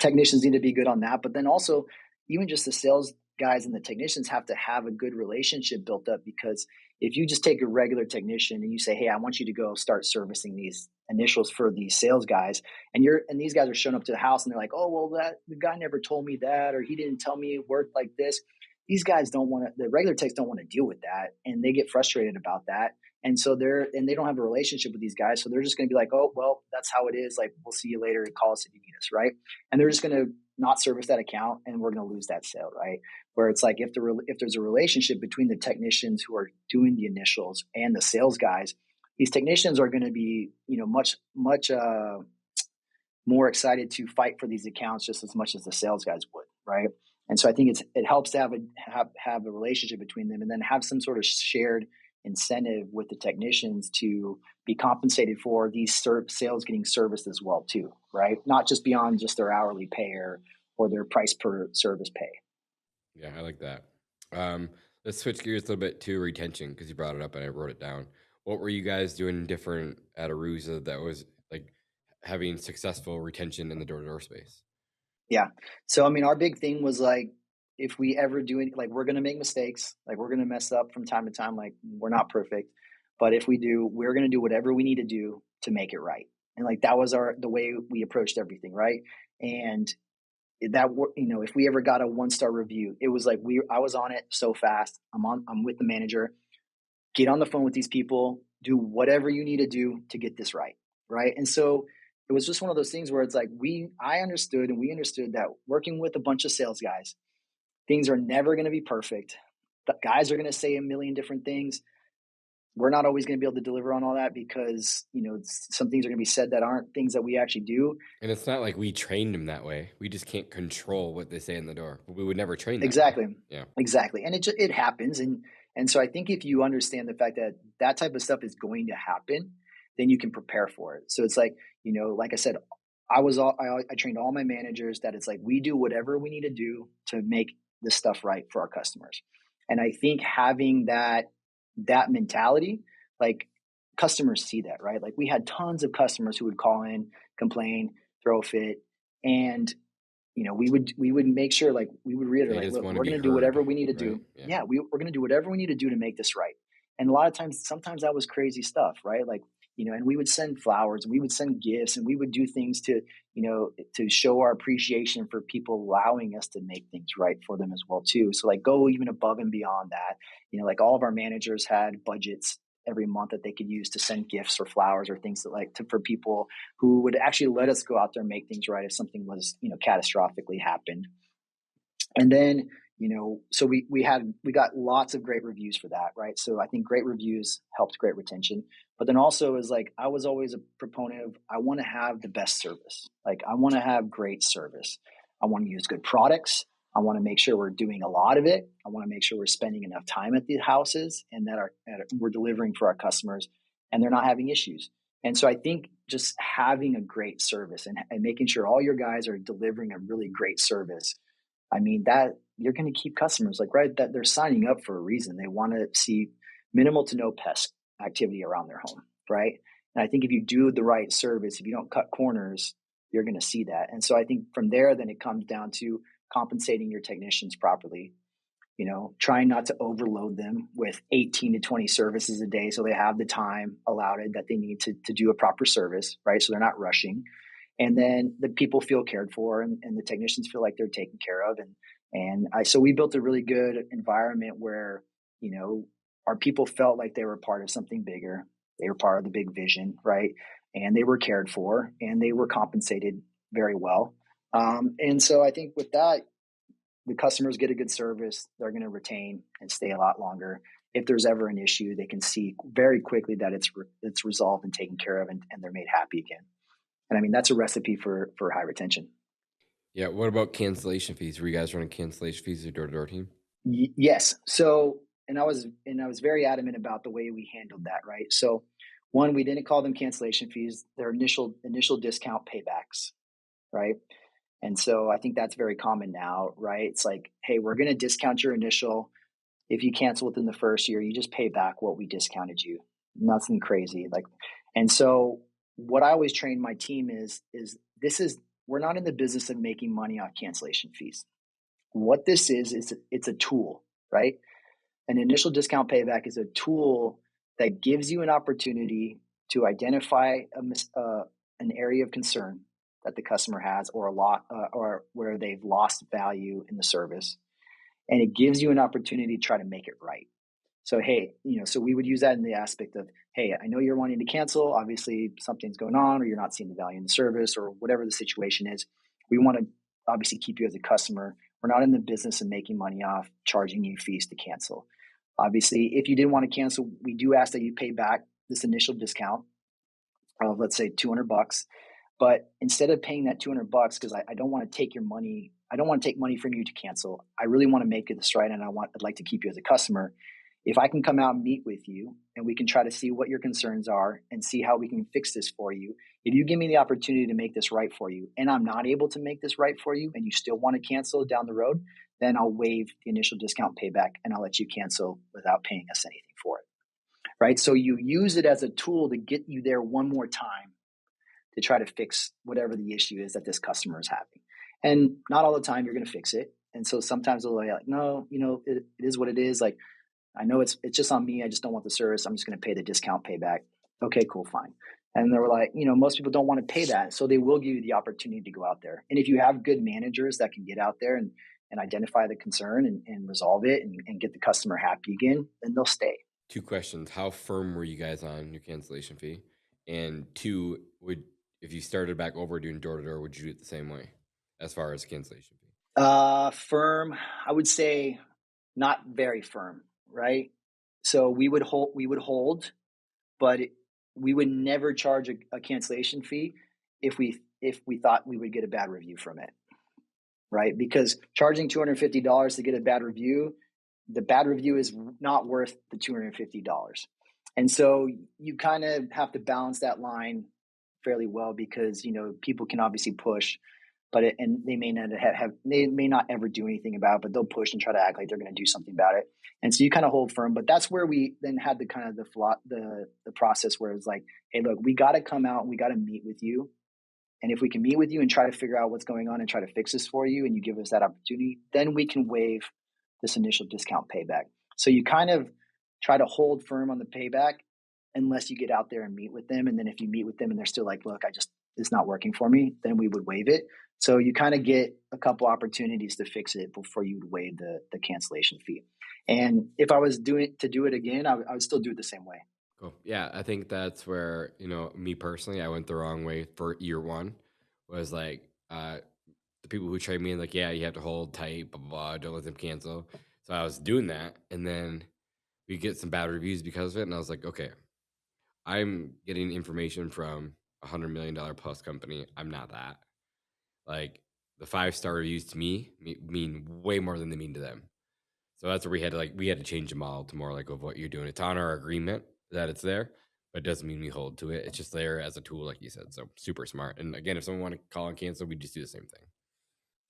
Technicians need to be good on that. But then also, even just the sales guys and the technicians have to have a good relationship built up, because if you just take a regular technician and you say, hey, I want you to go start servicing these initials for these sales guys, and these guys are showing up to the house and they're like, oh, well, the guy never told me that, or he didn't tell me it worked like this. These guys the regular techs don't want to deal with that, and they get frustrated about that. And so they don't have a relationship with these guys. So they're just going to be like, oh, well, that's how it is. Like, we'll see you later. Call us if you need us. Right. And they're just going to not service that account, and we're going to lose that sale. Right. Where it's like, if there's a relationship between the technicians who are doing the initials and the sales guys, these technicians are going to be, much more excited to fight for these accounts just as much as the sales guys would. Right. And so I think it helps to have a relationship between them, and then have some sort of shared incentive with the technicians to be compensated for these sales getting serviced as well too, right? Not just beyond just their hourly pay or their price per service pay. Yeah, I like that. Let's switch gears a little bit to retention, because you brought it up and I wrote it down. What were you guys doing different at Aruza that was like having successful retention in the door-to-door space? Yeah. So, I mean, our big thing was like, if we ever do it, like, we're going to make mistakes, like, we're going to mess up from time to time. Like, we're not perfect. But if we do, we're going to do whatever we need to do to make it right. And like, that was the way we approached everything. Right. And if we ever got a 1-star review, it was like, I was on it so fast. I'm with the manager, get on the phone with these people, do whatever you need to do to get this right. Right. And so it was just one of those things where it's like, I understood and we understood that working with a bunch of sales guys, things are never going to be perfect. The guys are going to say a million different things. We're not always going to be able to deliver on all that because, some things are going to be said that aren't things that we actually do. And it's not like we trained them that way. We just can't control what they say in the door. We would never train that way. Exactly. Yeah. Exactly. And it happens. And so I think if you understand the fact that that type of stuff is going to happen, then you can prepare for it. So it's like, like I said, I trained all my managers that it's like, we do whatever we need to do to make this stuff right for our customers. And I think having that mentality, like, customers see that, right? Like, we had tons of customers who would call in, complain, throw a fit, and we would make sure, like, we would reiterate, They just look, want to we're be going to do heard, whatever we need to right? do. Yeah. Yeah, we're going to do whatever we need to do to make this right. And a lot of times, sometimes that was crazy stuff, right? Like, and we would send flowers, and we would send gifts, and we would do things to, to show our appreciation for people allowing us to make things right for them as well too. So, like, go even above and beyond that. Like, all of our managers had budgets every month that they could use to send gifts or flowers or things for people who would actually let us go out there and make things right if something was, catastrophically happened. And then, so we got lots of great reviews for that, right? So I think great reviews helped great retention. But then also is like, I was always a proponent of, I want to have the best service. Like, I want to have great service. I want to use good products. I want to make sure we're doing a lot of it. I want to make sure we're spending enough time at the houses and that we're delivering for our customers and they're not having issues. And so I think just having a great service and making sure all your guys are delivering a really great service, I mean, that you're going to keep customers, like, right, that they're signing up for a reason. They want to see minimal to no pest activity around their home, right? And I think if you do the right service, if you don't cut corners, you're going to see that. And so I think from there, then it comes down to compensating your technicians properly, trying not to overload them with 18 to 20 services a day so they have the time allotted that they need to do a proper service, right? So they're not rushing. And then the people feel cared for and the technicians feel like they're taken care of. So we built a really good environment where, our people felt like they were part of something bigger. They were part of the big vision, right? And they were cared for and they were compensated very well. And so I think with that, the customers get a good service, they're going to retain and stay a lot longer. If there's ever an issue, they can see very quickly that it's resolved and taken care of and they're made happy again. And I mean, that's a recipe for high retention. Yeah. What about cancellation fees? Were you guys running cancellation fees as a door-to-door team? Yes. So, and I was very adamant about the way we handled that, right? So, one, we didn't call them cancellation fees. They're initial discount paybacks, right? And so I think that's very common now, right? It's like, hey, we're going to discount your initial. If you cancel within the first year, you just pay back what we discounted you. Nothing crazy. And so what I always train my team is we're not in the business of making money off cancellation fees. What this is it's a tool, right? An initial discount payback is a tool that gives you an opportunity to identify an area of concern that the customer has or or where they've lost value in the service. And it gives you an opportunity to try to make it right. So, hey, so we would use that in the aspect of, hey, I know you're wanting to cancel. Obviously, something's going on or you're not seeing the value in the service or whatever the situation is. We want to obviously keep you as a customer. We're not in the business of making money off charging you fees to cancel. Obviously, if you didn't want to cancel, we do ask that you pay back this initial discount of, let's say, $200. But instead of paying that $200, because I don't want to take your money, I don't want to take money from you to cancel. I really want to make it this right, and I'd like to keep you as a customer. If I can come out and meet with you, and we can try to see what your concerns are and see how we can fix this for you. If you give me the opportunity to make this right for you, and I'm not able to make this right for you, and you still want to cancel down the road, then I'll waive the initial discount payback, and I'll let you cancel without paying us anything for it. right? So you use it as a tool to get you there one more time to try to fix whatever the issue is that this customer is having. And not all the time you're going to fix it. And so sometimes they'll be like, no, it is what it is. Like, I know it's just on me. I just don't want the service. I'm just going to pay the discount payback. Okay, cool, fine. And they were like, most people don't want to pay that. So they will give you the opportunity to go out there. And if you have good managers that can get out there and identify the concern and resolve it and get the customer happy again, then they'll stay. 2 questions. How firm were you guys on your cancellation fee? And 2, if you started back over doing door-to-door, would you do it the same way as far as cancellation fee? Firm, I would say not very firm, right? So we would hold, but we would never charge a cancellation fee if we thought we would get a bad review from it, right? Because charging $250 to get a bad review, the bad review is not worth the $250. And so you kind of have to balance that line fairly well, because people can obviously push, but they may not ever do anything about it, but they'll push and try to act like they're going to do something about it. And so you kind of hold firm. But that's where we then had the kind of the process where it's like, hey, look, we got to come out and we got to meet with you. And if we can meet with you and try to figure out what's going on and try to fix this for you, and you give us that opportunity, then we can waive this initial discount payback. So you kind of try to hold firm on the payback unless you get out there and meet with them. And then if you meet with them and they're still like, look, it's not working for me, then we would waive it. So you kind of get a couple opportunities to fix it before you would waive the cancellation fee. And if I was to do it again, I would still do it the same way. Cool. Yeah, I think that's where, me personally, I went the wrong way for year one. Was like, the people who trained me, like, yeah, you have to hold tight, blah, blah, blah, don't let them cancel. So I was doing that, and then we get some bad reviews because of it, and I was like, okay, I'm getting information from $100 million plus company. I'm not that. Like, the 5-star reviews to me mean way more than they mean to them. So that's where we had to change the model to more like of what you're doing. It's on our agreement that it's there, but it doesn't mean we hold to it. It's just there as a tool, like you said. So super smart. And again, if someone want to call and cancel, we just do the same thing.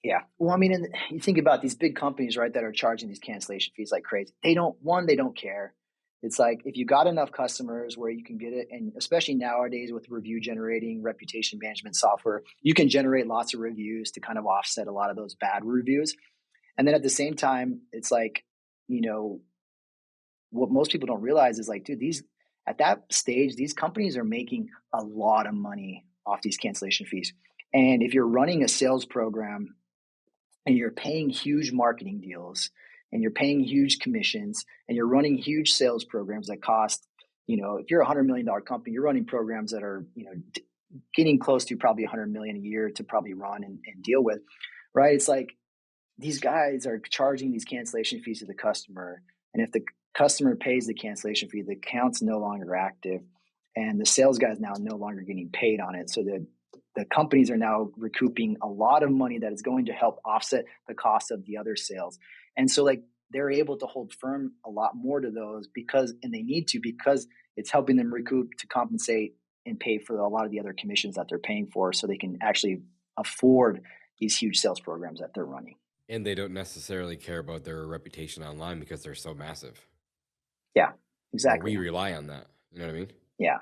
Yeah. Well, I mean, and you think about these big companies, right, that are charging these cancellation fees like crazy. They don't care. It's like, if you got enough customers where you can get it, and especially nowadays with review generating reputation management software, you can generate lots of reviews to kind of offset a lot of those bad reviews. And then at the same time, it's like, what most people don't realize is like, dude, at that stage, these companies are making a lot of money off these cancellation fees. And if you're running a sales program and you're paying huge marketing deals and you're paying huge commissions and you're running huge sales programs that cost, if you're a $100 million company, you're running programs that are, getting close to probably $100 million a year to probably run and deal with, right? It's like, these guys are charging these cancellation fees to the customer. And if the customer pays the cancellation fee, the account's no longer active and the sales guy is now no longer getting paid on it. So the companies are now recouping a lot of money that is going to help offset the cost of the other sales. And so like, they're able to hold firm a lot more to those and they need to, because it's helping them recoup to compensate and pay for a lot of the other commissions that they're paying for, so they can actually afford these huge sales programs that they're running. And they don't necessarily care about their reputation online because they're so massive. Yeah, exactly. We rely on that. You know what I mean? Yeah.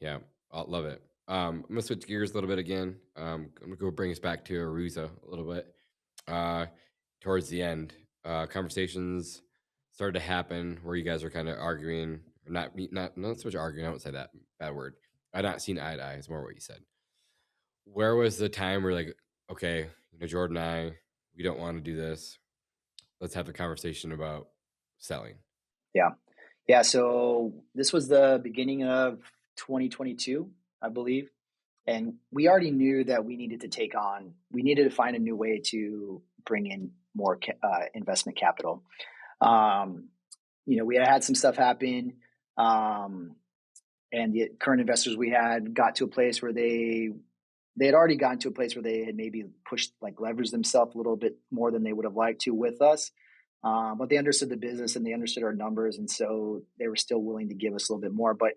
Yeah, I love it. I'm going to switch gears a little bit again. I'm going to go bring us back to Aruza a little bit. Towards the end, conversations started to happen where you guys are kind of arguing, not so much arguing. I won't say that, bad word. I've not seen eye to eye. It's more what you said. Where was the time where like, okay, Jordan and I, we don't want to do this. Let's have a conversation about selling. Yeah. Yeah. So this was the beginning of 2022, I believe. And we already knew that we needed to find a new way to bring in more investment capital. We had some stuff happen. And the current investors we had got to a place where they had already gotten to a place where they had maybe leveraged themselves a little bit more than they would have liked to with us. But they understood the business and they understood our numbers. And so they were still willing to give us a little bit more, but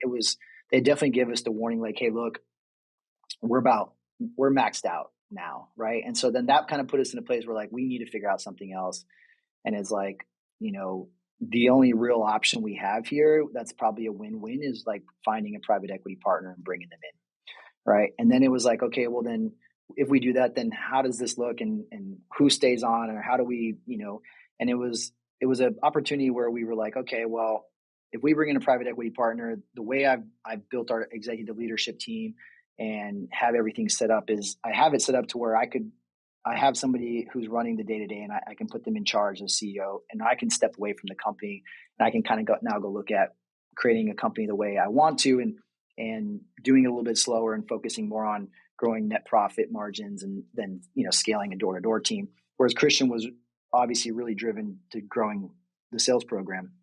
they definitely gave us the warning, like, hey, look, we're maxed out now. Right. And so then that kind of put us in a place where like, we need to figure out something else. And it's like, the only real option we have here that's probably a win-win is like finding a private equity partner and bringing them in, right? And then it was like, okay, well then if we do that, then how does this look, and who stays on, or how do we, and it was an opportunity where we were like, okay, well, if we bring in a private equity partner, the way I've built our executive leadership team and have everything set up is I have it set up to where I have somebody who's running the day to day, and I can put them in charge as CEO, and I can step away from the company, and I can kind of go look at creating a company the way I want to, and doing it a little bit slower and focusing more on growing net profit margins, and then scaling a door to door team. Whereas Christian was obviously really driven to growing the sales program,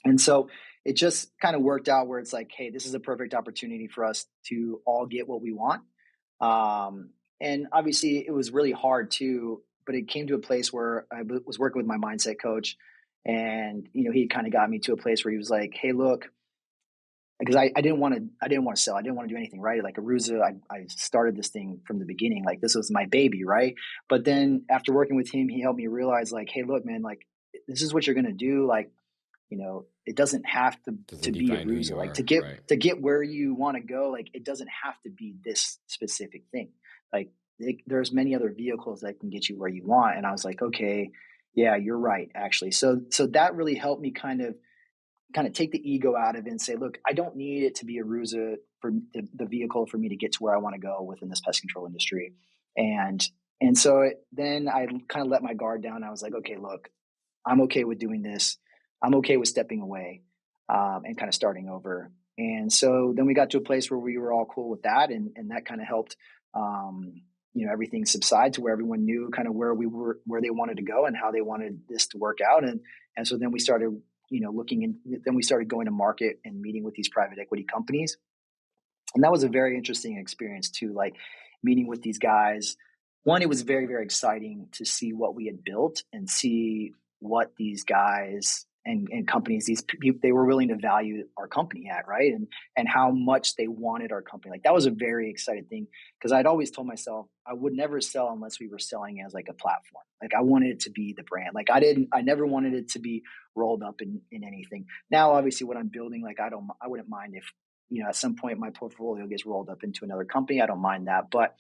and so it just kind of worked out where it's like, hey, this is a perfect opportunity for us to all get what we want. And obviously it was really hard too, but it came to a place where I was working with my mindset coach, and he kind of got me to a place where he was like, hey, look, because I didn't want to sell, I didn't want to do anything, right? Like Aruza, I started this thing from the beginning, like this was my baby, right? But then after working with him, he helped me realize like, hey, look, man, like this is what you're gonna do, like it doesn't have to Doesn't be define who you Aruza, like are, to get right? to get where you want to go, like it doesn't have to be this specific thing. Like there's many other vehicles that can get you where you want. And I was like, okay, yeah, you're right, actually. So that really helped me kind of take the ego out of it and say, look, I don't need it to be Aruza for the vehicle for me to get to where I want to go within this pest control industry. And so then I kind of let my guard down. I was like, okay, look, I'm okay with doing this. I'm okay with stepping away, and kind of starting over. And so then we got to a place where we were all cool with that. And that kind of helped, everything subside to where everyone knew kind of where we were, where they wanted to go and how they wanted this to work out. And so then we started, then we started going to market and meeting with these private equity companies. And that was a very interesting experience too, like meeting with these guys. One, it was very, very exciting to see what we had built and see what these guys and companies, these people, they were willing to value our company at, right? And how much they wanted our company. Like that was a very exciting thing, because I'd always told myself I would never sell unless we were selling as like a platform. Like I wanted it to be the brand. Like I never wanted it to be rolled up in anything. Now, obviously what I'm building, like I wouldn't mind if, at some point my portfolio gets rolled up into another company. I don't mind that. But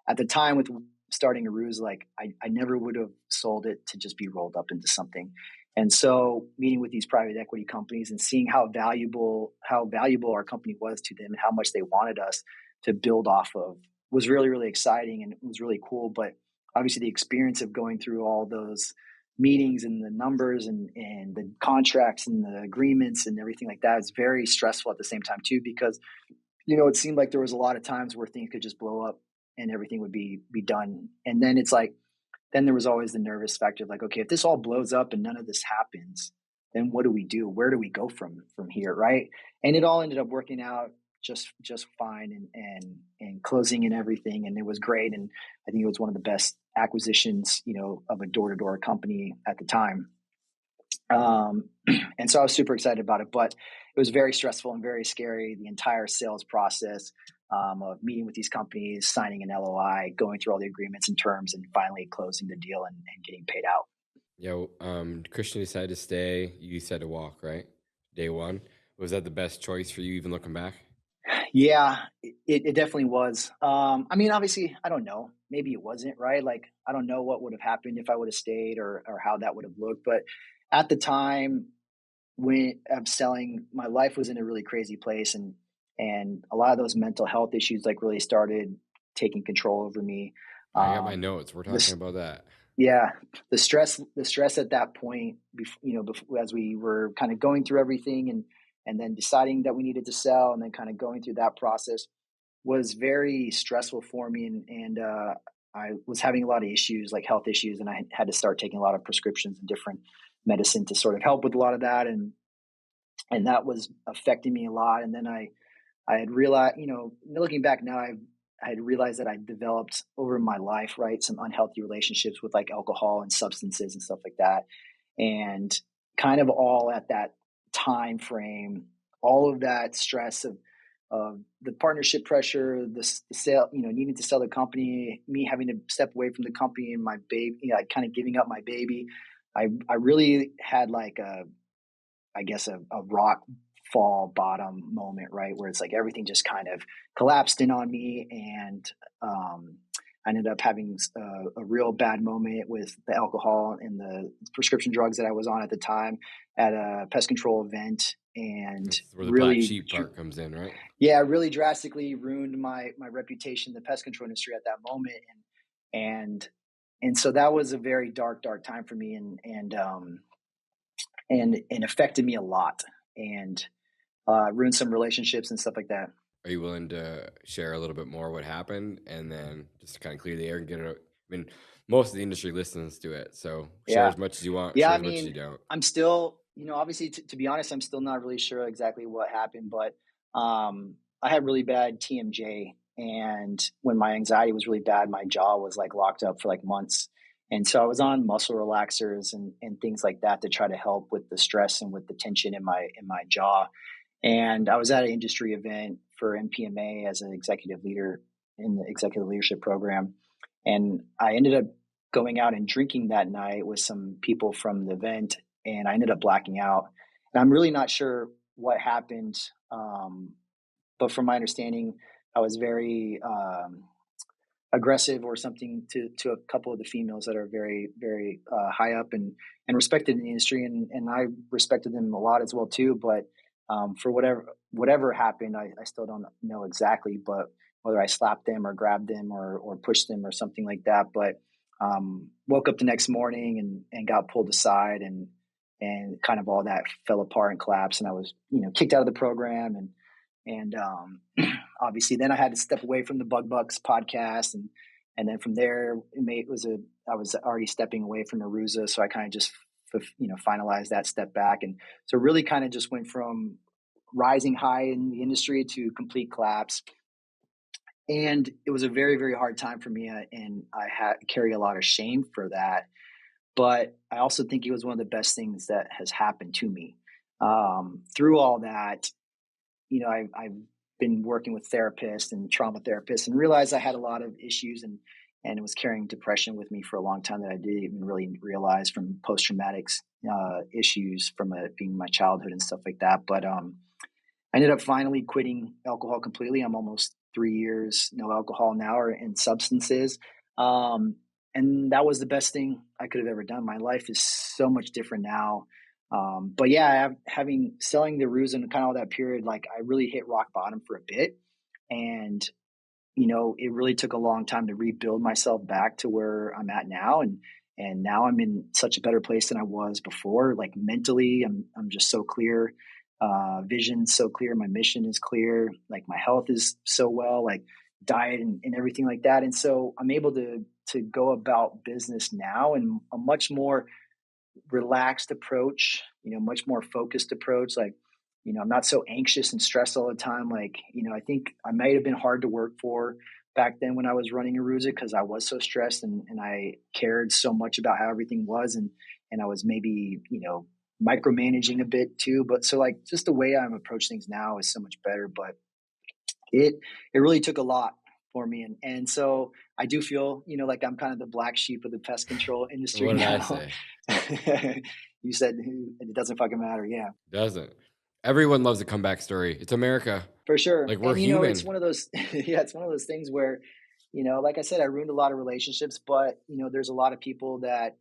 at the time with starting Aruza, like I never would have sold it to just be rolled up into something. And so meeting with these private equity companies and seeing how valuable our company was to them and how much they wanted us to build off of was really, really exciting, and it was really cool. But obviously the experience of going through all those meetings and the numbers and the contracts and the agreements and everything like that is very stressful at the same time too, because it seemed like there was a lot of times where things could just blow up and everything would be done. And then it's like, then there was always the nervous factor of like, okay, if this all blows up and none of this happens, then what do we do? Where do we go from here, right? And it all ended up working out just fine, and closing and everything, and it was great. And I think it was one of the best acquisitions, of a door-to-door company at the time. And so I was super excited about it, but it was very stressful and very scary, the entire sales process, of meeting with these companies, signing an LOI, going through all the agreements and terms, and finally closing the deal and getting paid out. Yeah. Christian decided to stay. You decided to walk, right? Day one. Was that the best choice for you, even looking back? Yeah, it definitely was. I mean, obviously, I don't know. Maybe it wasn't, right? Like, I don't know what would have happened if I would have stayed, or how that would have looked. But at the time when I'm selling, my life was in a really crazy place, and a lot of those mental health issues like really started taking control over me. I got my Um, notes. We're talking this, about that. yeah, the stress at that point, before, as we were kind of going through everything, and then deciding that we needed to sell, and then kind of going through that process was very stressful for me. And I was having a lot of issues, like health issues, and I had to start taking a lot of prescriptions and different medicine to sort of help with a lot of that. And that was affecting me a lot. And then I had realized, looking back now, I had realized that I developed over my life, right, some unhealthy relationships with like alcohol and substances and stuff like that. And kind of all at that time frame, all of that stress of the partnership pressure, the sale, needing to sell the company, me having to step away from the company, and my baby, kind of giving up my baby. I really had like I guess, a rock fall bottom moment, right? Where it's like everything just kind of collapsed in on me. And I ended up having a real bad moment with the alcohol and the prescription drugs that I was on at the time at a pest control event. And That's where the black really, sheep part comes in, right? yeah, really drastically ruined my reputation in the pest control industry at that moment. And so that was a very dark time for me, and affected me a lot, and ruined some relationships and stuff like that. Are you willing to share a little bit more what happened, and then just to kind of clear the air and get it? I mean, most of the industry listens to it, so share Yeah. as much as you want, Yeah. share I as much as you mean, don't. I'm still, obviously, to be honest, I'm still not really sure exactly what happened, but I had really bad TMJ. And when my anxiety was really bad, my jaw was like locked up for like months. And so I was on muscle relaxers and things like that to try to help with the stress and with the tension in my jaw. And I was at an industry event for MPMA as an executive leader in the executive leadership program. And I ended up going out and drinking that night with some people from the event, and I ended up blacking out. And I'm really not sure what happened. But from my understanding, I was very aggressive or something to a couple of the females that are very, very high up and respected in the industry. And I respected them a lot as well too. But for whatever happened, I still don't know exactly, but whether I slapped them or grabbed them or pushed them or something like that. But woke up the next morning and got pulled aside, and kind of all that fell apart and collapsed. And I was, kicked out of the program, and obviously then I had to step away from the Bug Bucks podcast. And then from there, I was already stepping away from Aruza. So I kind of just, finalized that step back. And so really kind of just went from rising high in the industry to complete collapse. And it was a very, very hard time for me. And I carry a lot of shame for that. But I also think it was one of the best things that has happened to me. Through all that, I've been working with therapists and trauma therapists, and realized I had a lot of issues and was carrying depression with me for a long time that I didn't even really realize from post-traumatic issues from being my childhood and stuff like that. But I ended up finally quitting alcohol completely. I'm almost 3 years no alcohol now, or in substances. And that was the best thing I could have ever done. My life is so much different now. But yeah, selling the Aruza and kind of all that period, like I really hit rock bottom for a bit. And, it really took a long time to rebuild myself back to where I'm at now. And now I'm in such a better place than I was before. Like mentally, I'm just so clear, vision so clear. My mission is clear. Like my health is so well, like diet and everything like that. And so I'm able to go about business now in a much more relaxed approach, much more focused approach. Like, I'm not so anxious and stressed all the time. Like, I think I might have been hard to work for back then when I was running Aruza, because I was so stressed and I cared so much about how everything was. And I was maybe, micromanaging a bit too. But so like just the way I'm approaching things now is so much better. But it really took a lot for me. And so I do feel, like I'm kind of the black sheep of the pest control industry What did I now. say? You said it doesn't fucking matter. Yeah, Doesn't. Everyone loves a comeback story. It's America. for sure. Like, we're And, human. it's one of those, yeah, it's one of those things where, like I said, I ruined a lot of relationships, but, there's a lot of people that,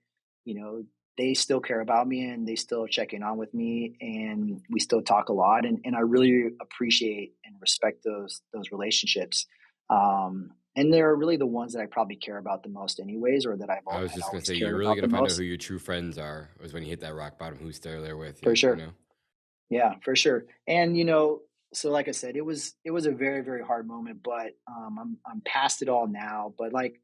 they still care about me and they still check in on with me, and we still talk a lot. And I really appreciate and respect those relationships. And they're really the ones that I probably care about the most anyways, or that I was had just going to always say, cared you're really about going the to find out who most. your true friends are, was when you hit that rock bottom, who's still there with For you, sure. Yeah, for sure. And, so like I said, it was a very, very hard moment, but I'm past it all now. But like,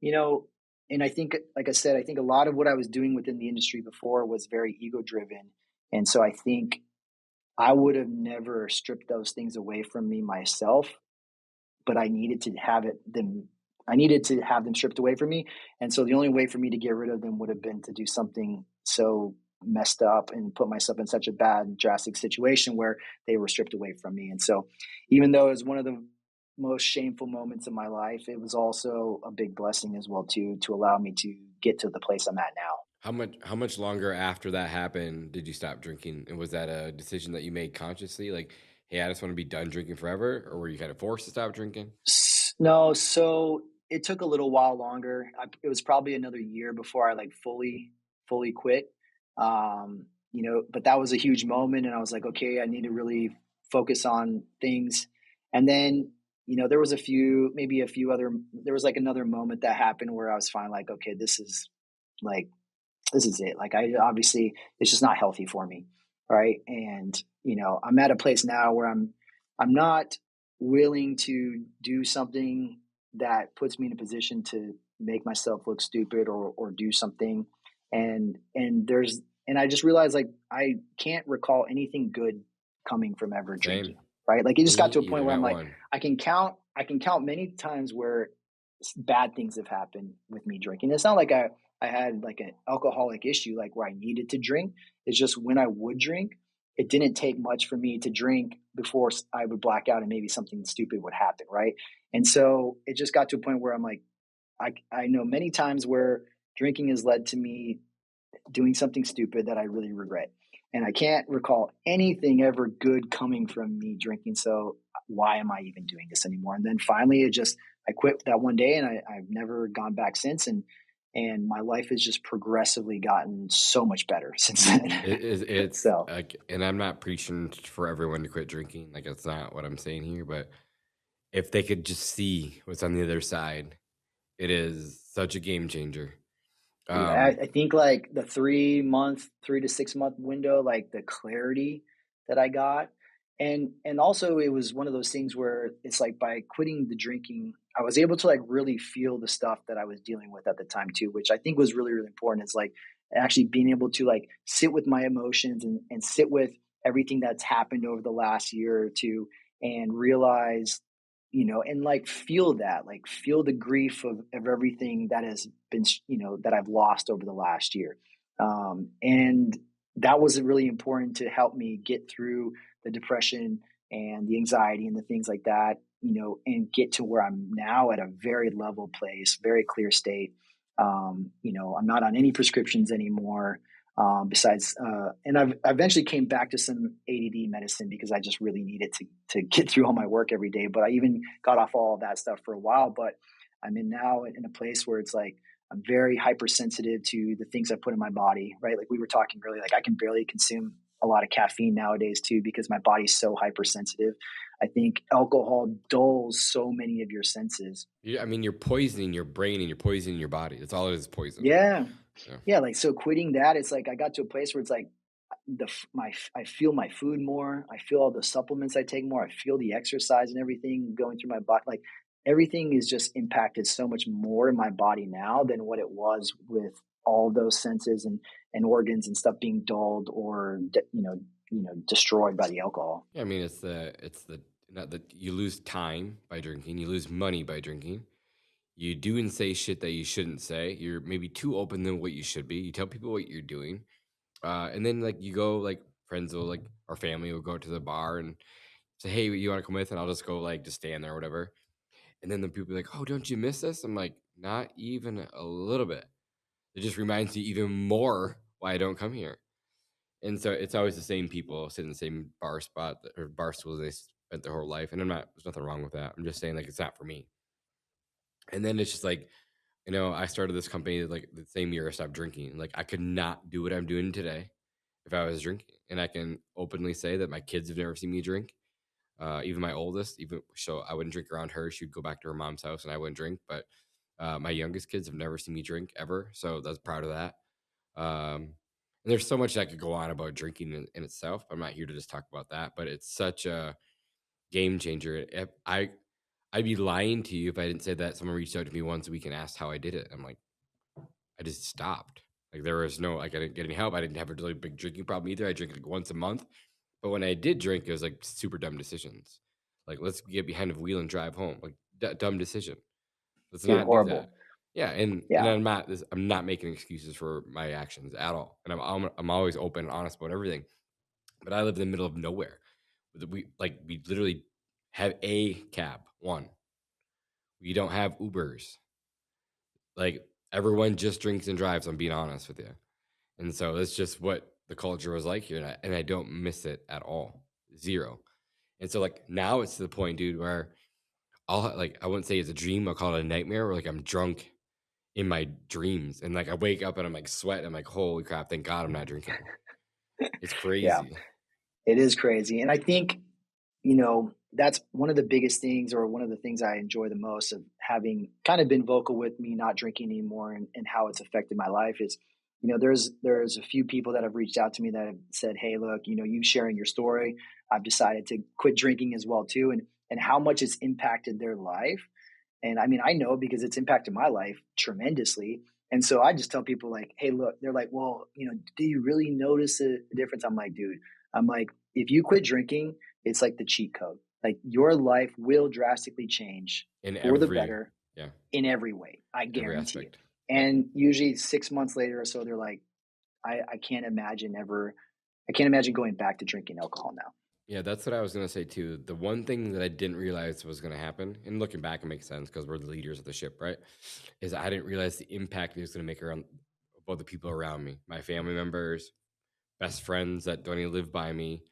you know, and I think, like I said, I think a lot of what I was doing within the industry before was very ego driven. And so I think I would have never stripped those things away from me myself, but I needed to have them stripped away from me. And so the only way for me to get rid of them would have been to do something so messed up and put myself in such a bad, drastic situation where they were stripped away from me. And so even though it was one of the most shameful moments of my life, it was also a big blessing as well too, to allow me to get to the place I'm at now. How much longer after that happened did you stop drinking? And was that a decision that you made consciously? Like, hey, I just want to be done drinking forever, or were you kind of forced to stop drinking? No, so it took a little while longer. It was probably another year before I like fully quit. But that was a huge moment, and I was like, okay, I need to really focus on things. And then, there was maybe a few other. There was like another moment that happened where I was finally like, okay, like this is it. Like I obviously it's just not healthy for me, right? And I'm at a place now where I'm not willing to do something that puts me in a position to make myself look stupid or do something. And I just realized like I can't recall anything good coming from ever Same. drinking, right? Like it just Me got to a either. point where I'm Not like one. I can count many times where bad things have happened with me drinking. It's not like I had like an alcoholic issue, like where I needed to drink. It's just when I would drink, it didn't take much for me to drink before I would black out and maybe something stupid would happen, right? And so it just got to a point where I'm like, I know many times where drinking has led to me doing something stupid that I really regret. And I can't recall anything ever good coming from me drinking. So why am I even doing this anymore? And then finally, I quit that one day, and I've never gone back since. And my life has just progressively gotten so much better since then. It's So like, and I'm not preaching for everyone to quit drinking. Like, that's not what I'm saying here. But if they could just see what's on the other side, it is such a game changer. dude, I Um, think like the 3 month, 3 to 6 month window, like the clarity that I got. And also it was one of those things where it's like by quitting the drinking, I was able to like really feel the stuff that I was dealing with at the time too, which I think was really, really important. It's like actually being able to like sit with my emotions and sit with everything that's happened over the last year or two and realize and like like feel the grief of everything that has been, that I've lost over the last year. And that was really important to help me get through the depression and the anxiety and the things like that, and get to where I'm now at a very level place, very clear state. I'm not on any prescriptions anymore. Besides, and I eventually came back to some ADD medicine because I just really needed to get through all my work every day. But I even got off all of that stuff for a while. But I'm now in a place where it's like I'm very hypersensitive to the things I put in my body. Right, like we were talking earlier, like I can barely consume a lot of caffeine nowadays too because my body's so hypersensitive. I think alcohol dulls so many of your senses. I mean, you're poisoning your brain and you're poisoning your body. That's all it is, poison. Yeah, Yeah. yeah. Like so, quitting that, it's like I got to a place where it's like I feel my food more. I feel all the supplements I take more. I feel the exercise and everything going through my body. Like everything is just impacted so much more in my body now than what it was with all those senses and organs and stuff being dulled or destroyed by the alcohol. Yeah, I mean, it's the not that you lose time by drinking, you lose money by drinking. You do and say shit that you shouldn't say. You're maybe too open than what you should be. You tell people what you're doing. And then like you go like friends will like our family will go to the bar and say, "Hey, you want to come with?" And I'll just go like just stand there or whatever. And then the people be like, "Oh, don't you miss us?" I'm like, "Not even a little bit." It just reminds me even more why I don't come here. And so it's always the same people sit in the same bar spot or bar stools they spent their whole life. And there's nothing wrong with that. I'm just saying like it's not for me. And then it's just like, I started this company like the same year I stopped drinking. Like I could not do what I'm doing today if I was drinking. And I can openly say that my kids have never seen me drink. Even my oldest, even so, I wouldn't drink around her. She'd go back to her mom's house, and I wouldn't drink. But my youngest kids have never seen me drink ever, so that's proud of that. And there's so much that could go on about drinking in itself. I'm not here to just talk about that, but it's such a game changer. If I'd be lying to you if I didn't say that someone reached out to me once a week and asked how I did it. I'm like, I just stopped. Like there was no like I didn't get any help. I didn't have a really big drinking problem either. I drink like once a month. But when I did drink, it was like super dumb decisions. Like let's get behind a wheel and drive home. Like dumb decision. Let's Dude, not do that. horrible. Yeah, and Yeah. I'm not making excuses for my actions at all. And I'm always open and honest about everything. But I live in the middle of nowhere. We literally have a cab, one. We don't have Ubers. Like everyone just drinks and drives, I'm being honest with you. And so that's just what the culture was like here. And I don't miss it at all. Zero. And so like now it's to the point, dude, where I wouldn't say it's a dream. I'll call it a nightmare where like I'm drunk in my dreams. And like I wake up and I'm like sweating. I'm like, holy crap, thank God I'm not drinking. It's Yeah, crazy. it is crazy. And I think, that's one of the biggest things, or one of the things I enjoy the most of having kind of been vocal with me not drinking anymore, and how it's affected my life is, there's a few people that have reached out to me that have said, hey, look, you sharing your story, I've decided to quit drinking as well too, and how much it's impacted their life. And I mean, I know because it's impacted my life tremendously. And so I just tell people like, hey, look, they're like, well, do you really notice a difference? I'm like, dude, I'm like, if you quit drinking, it's like the cheat code. Like your life will drastically change In for the every, better yeah, in every way. I every guarantee it. aspect. And usually 6 months later or so, they're like, I can't imagine going back to drinking alcohol now. Yeah, that's what I was going to say too. The one thing that I didn't realize was going to happen, and looking back, it makes sense because we're the leaders of the ship, right? Is I didn't realize the impact it was going to make around about the people around me, my family members, best friends that don't even live by me,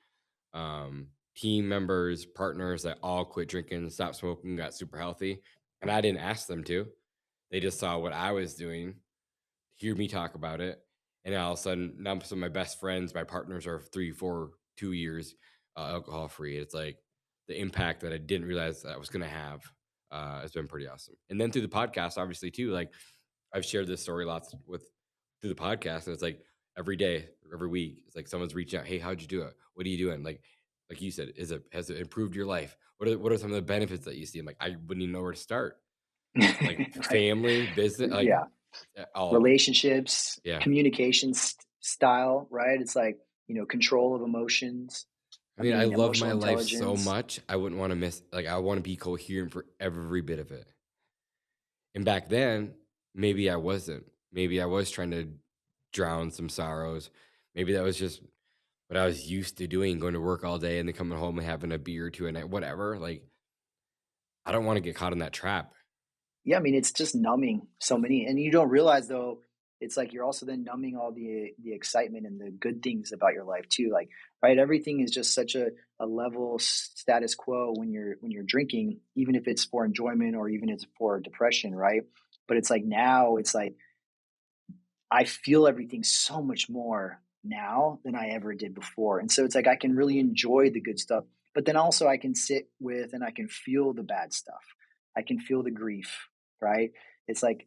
team members, partners that all quit drinking, stopped smoking, got super healthy. And I didn't ask them to. They just saw what I was doing, hear me talk about it. And all of a sudden, now some of my best friends, my partners are 3, 4, 2 years alcohol free. It's like the impact that I didn't realize that I was going to have has been pretty awesome. And then through the podcast, obviously, too, like I've shared this story lots with through the podcast, and it's like every day, every week, it's like someone's reaching out. Hey, how'd you do it? What are you doing? Like you said, has it improved your life? What are some of the benefits that you see? I'm like, I wouldn't even know where to start. Like Right. family, business, like Yeah. all of them. Relationships, Yeah. communication style, right? It's like, control of emotions. I I mean, I mean, love emotional my life so intelligence. much. I wouldn't want to miss. Like, I want to be coherent for every bit of it. And back then, maybe I wasn't. Maybe I was trying to drown some sorrows. Maybe that was just what I was used to doing, going to work all day and then coming home and having a beer or two a night, whatever. Like, I don't want to get caught in that trap. Yeah, I mean, it's just numbing so many, and you don't realize though, it's like you're also then numbing all the excitement and the good things about your life too. Like, right, everything is just such a level status quo when you're drinking, even if it's for enjoyment or even if it's for depression, right? But it's like now, it's like I feel everything so much more now than I ever did before. And so it's like I can really enjoy the good stuff, but then also I can sit with and I can feel the bad stuff. I can feel the grief, right? It's like,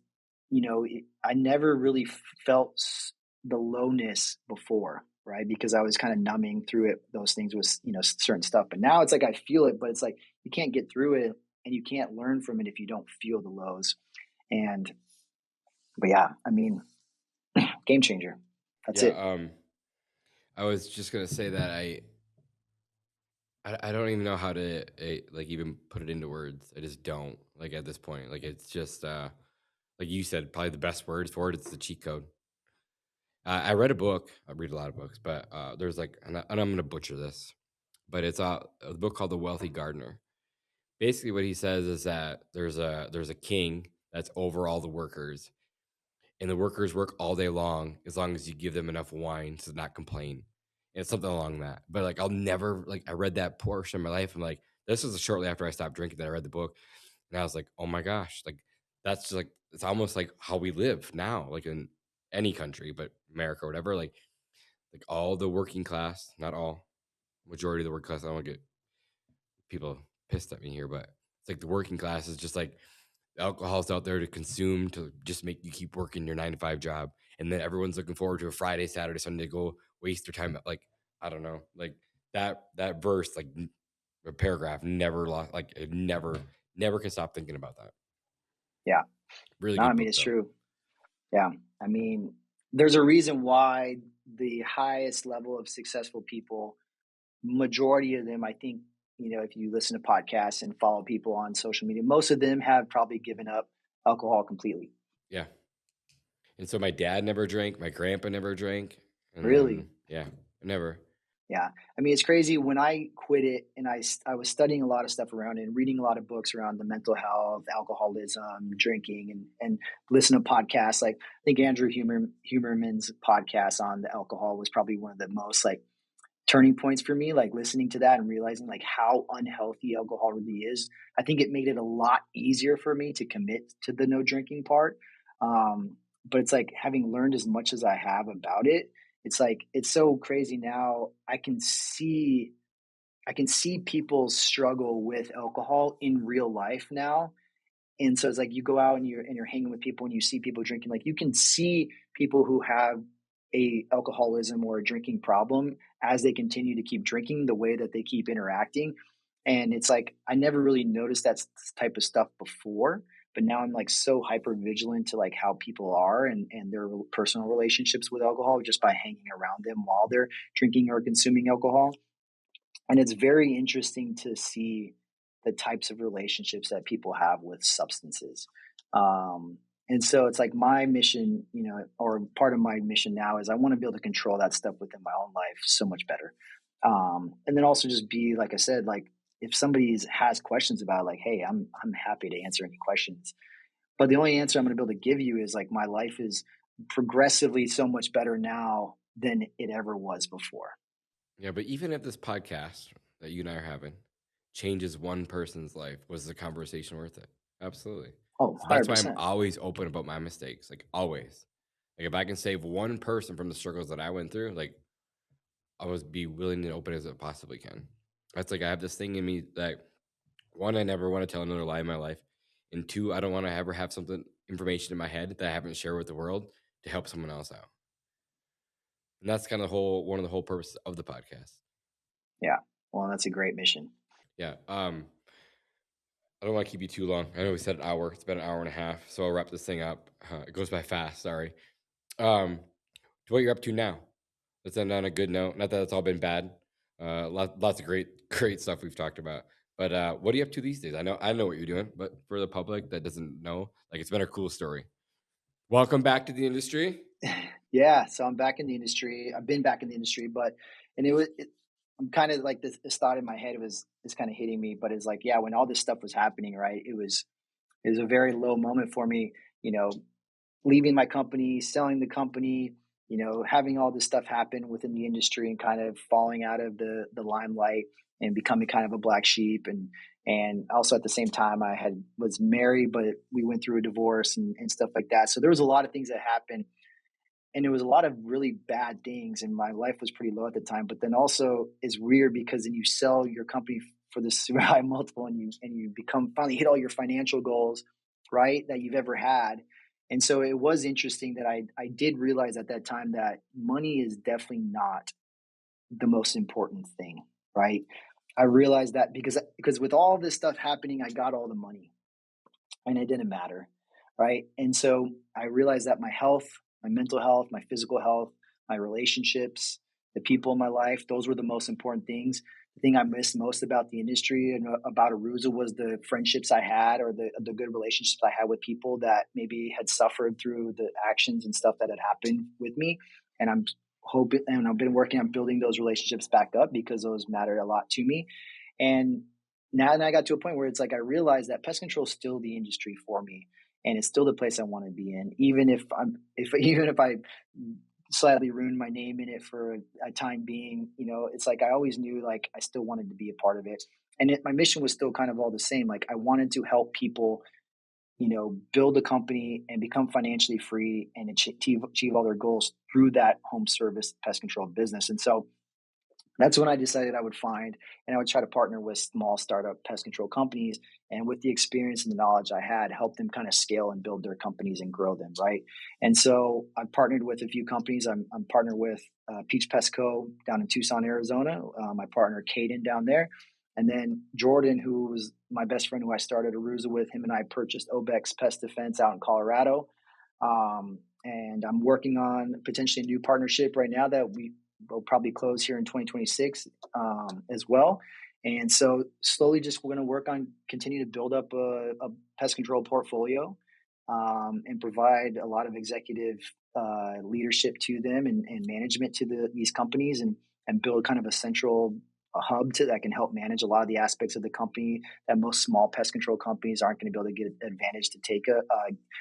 I never really felt the lowness before, right? Because I was kind of numbing through it, those things with, certain stuff. But now it's like I feel it, but it's like you can't get through it and you can't learn from it if you don't feel the lows. And, but yeah, I mean, game changer. That's Yeah. it. I was just gonna say that I don't even know how to like even put it into words. I just don't like at this point. Like it's just like you said, probably the best words for it. It's the cheat code. I read a book. I read a lot of books, but there's like, and I'm gonna butcher this, but it's a book called The Wealthy Gardener. Basically, what he says is that there's a king that's over all the workers, and the workers work all day long as you give them enough wine to not complain. And it's something along that. But like I'll never like I read that portion of my life. I'm like, this was shortly after I stopped drinking that I read the book. And I was like, oh my gosh, like that's just like it's almost like how we live now, like in any country, but America or whatever. Like all the working class, not all, majority of the working class. I don't want to get people pissed at me here, but it's like the working class is just like alcohol's out there to consume to just make you keep working your 9 to 5 job, and then everyone's looking forward to a Friday, Saturday, Sunday to go waste their time. Like I don't know, like that verse, like a paragraph, never lost. Like it never can stop thinking about that. Yeah. Really No, I good mean, book it's though. true. Yeah. I mean, there's a reason why the highest level of successful people, majority of them, I think, if you listen to podcasts and follow people on social media, most of them have probably given up alcohol completely. Yeah, and so my dad never drank, my grandpa never drank, and Really? then yeah, never. Yeah. I mean, it's crazy when I quit it and I was studying a lot of stuff around it and reading a lot of books around the mental health, alcoholism, drinking, and listen to podcasts. Like I think Andrew Huberman's podcast on the alcohol was probably one of the most like turning points for me, like listening to that and realizing like how unhealthy alcohol really is. I think it made it a lot easier for me to commit to the no drinking part. But it's like having learned as much as I have about it, it's like it's so crazy now. I can see people struggle with alcohol in real life now, and so it's like you go out and you're hanging with people and you see people drinking. Like you can see people who have a alcoholism or a drinking problem as they continue to keep drinking, the way that they keep interacting. And it's like I never really noticed that type of stuff before, but now I'm like so hyper vigilant to like how people are and their personal relationships with alcohol just by hanging around them while they're drinking or consuming alcohol. And it's very interesting to see the types of relationships that people have with substances. And so it's like my mission, or part of my mission now is I want to be able to control that stuff within my own life so much better. And then also just be, like I said, like if somebody has questions about it, like, hey, I'm happy to answer any questions. But the only answer I'm going to be able to give you is like my life is progressively so much better now than it ever was before. Yeah, but even if this podcast that you and I are having changes one person's life, was the conversation worth it? Absolutely. Oh, So that's why I'm 100%. always open about my mistakes, like always. Like if I can save one person from the struggles that I went through, like I always be willing and open as I possibly can. That's like I have this thing in me that one, I never want to tell another lie in my life, and two, I don't want to ever have something information in my head that I haven't shared with the world to help someone else out. And that's kind of one of the whole purpose of the podcast. Yeah. Well, that's a great mission. Yeah. I don't want to keep you too long. I know we said an hour. It's been an hour and a half, so I'll wrap this thing up. It goes by fast. Sorry. To what you're up to now. Let's end on a good note. Not that it's all been bad. Lots of great stuff we've talked about. But what are you up to these days? I know what you're doing, but for the public that doesn't know, like it's been a cool story. Welcome back to the industry. Yeah, so I'm back in the industry. I've been back in the industry, and I'm kind of like this thought in my head is kind of hitting me, but it's like, yeah, when all this stuff was happening, right? It was a very low moment for me, you know, leaving my company, selling the company, having all this stuff happen within the industry and kind of falling out of the limelight and becoming kind of a black sheep. And also at the same time, was married, but we went through a divorce and stuff like that. So there was a lot of things that happened, and it was a lot of really bad things, and my life was pretty low at the time. But then also it's weird because then you sell your company for this super high multiple, and you become finally hit all your financial goals, right, that you've ever had. And so it was interesting that I did realize at that time that money is definitely not the most important thing, right? I realized that because with all this stuff happening, I got all the money and it didn't matter, right? And so I realized that my health, my mental health, my physical health, my relationships, the people in my life, those were the most important things. The thing I missed most about the industry and about Aruza was the friendships I had, or the good relationships I had with people that maybe had suffered through the actions and stuff that had happened with me. And I'm hoping, and I've been working on building those relationships back up because those mattered a lot to me. And now I got to a point where it's like I realized that pest control is still the industry for me, and it's still the place I want to be in, even if I slightly ruined my name in it for a time being. It's like I always knew like I still wanted to be a part of it, and my mission was still kind of all the same. Like I wanted to help people, build a company and become financially free and achieve all their goals through that home service pest control business. And so that's when I decided I would find and I would try to partner with small startup pest control companies, and with the experience and the knowledge I had, help them kind of scale and build their companies and grow them, right? And so I've partnered with a few companies. I'm partnered with Peach Pest Co. down in Tucson, Arizona. My partner Caden down there, and then Jordan, who was my best friend, who I started Aruza with. Him and I purchased Obex Pest Defense out in Colorado. And I'm working on potentially a new partnership right now that will probably close here in 2026 as well. And so slowly just we're going to work on continue to build up a pest control portfolio, and provide a lot of executive leadership to them and management to these companies, and and build kind of a hub that can help manage a lot of the aspects of the company that most small pest control companies aren't going to be able to get advantage to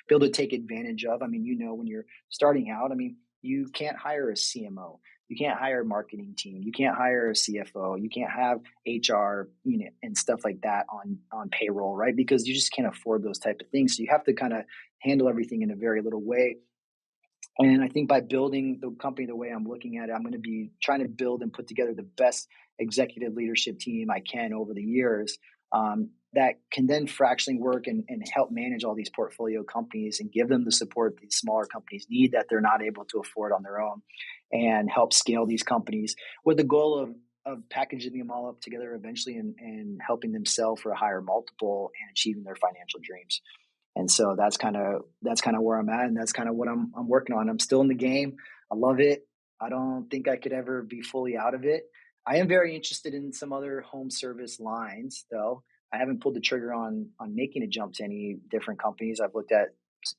be able to take advantage of. I mean, when you're starting out, I mean, you can't hire a CMO, you can't hire a marketing team, you can't hire a CFO, you can't have HR and stuff like that on payroll, right? Because you just can't afford those type of things. So you have to kind of handle everything in a very little way. And I think by building the company the way I'm looking at it, I'm going to be trying to build and put together the best executive leadership team I can over the years that can then fractionally work and help manage all these portfolio companies and give them the support these smaller companies need that they're not able to afford on their own, and help scale these companies with the goal of packaging them all up together eventually and helping them sell for a higher multiple and achieving their financial dreams. And so that's kind of where I'm at, and that's kind of what I'm working on. I'm still in the game. I love it. I don't think I could ever be fully out of it. I am very interested in some other home service lines, though. I haven't pulled the trigger on making a jump to any different companies. I've looked at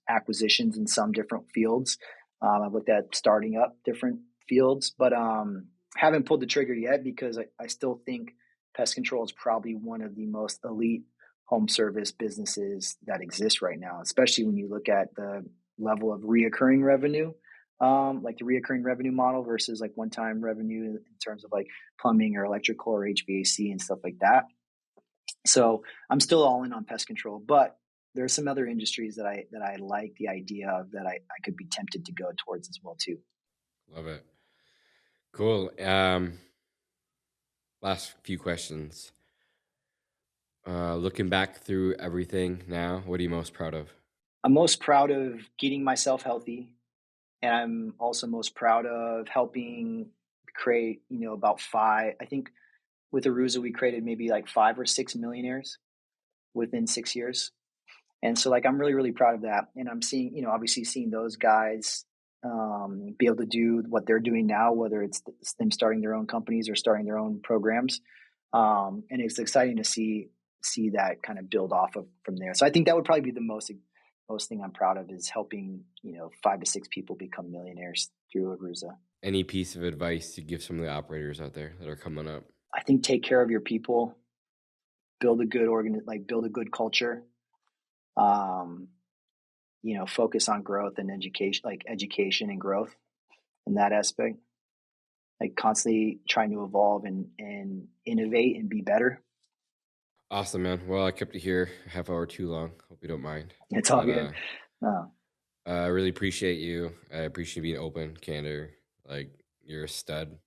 acquisitions in some different fields. I've looked at starting up different fields, but haven't pulled the trigger yet because I still think pest control is probably one of the most elite home service businesses that exist right now, especially when you look at the level of reoccurring revenue, like the reoccurring revenue model versus like one-time revenue in terms of like plumbing or electrical or HVAC and stuff like that. So I'm still all in on pest control, but there are some other industries that I like the idea of that I could be tempted to go towards as well too. Love it. Cool. Last few questions. Looking back through everything now, what are you most proud of? I'm most proud of getting myself healthy. And I'm also most proud of helping create, about I think with Aruza, we created maybe like 5 or 6 millionaires within 6 years. And so like, I'm really, really proud of that. And I'm seeing, obviously seeing those guys be able to do what they're doing now, whether it's them starting their own companies or starting their own programs. And it's exciting to see that kind of build off of from there. So I think that would probably be the most thing I'm proud of, is helping 5 to 6 people become millionaires through Aruza. Any piece of advice to give some of the operators out there that are coming up? I think take care of your people, build a good build a good culture. Focus on growth and education and growth in that aspect. Like constantly trying to evolve and innovate and be better. Awesome, man. Well, I kept it here a half hour too long. Hope you don't mind. It's all good. I really appreciate you. I appreciate being open, candor. Like, you're a stud.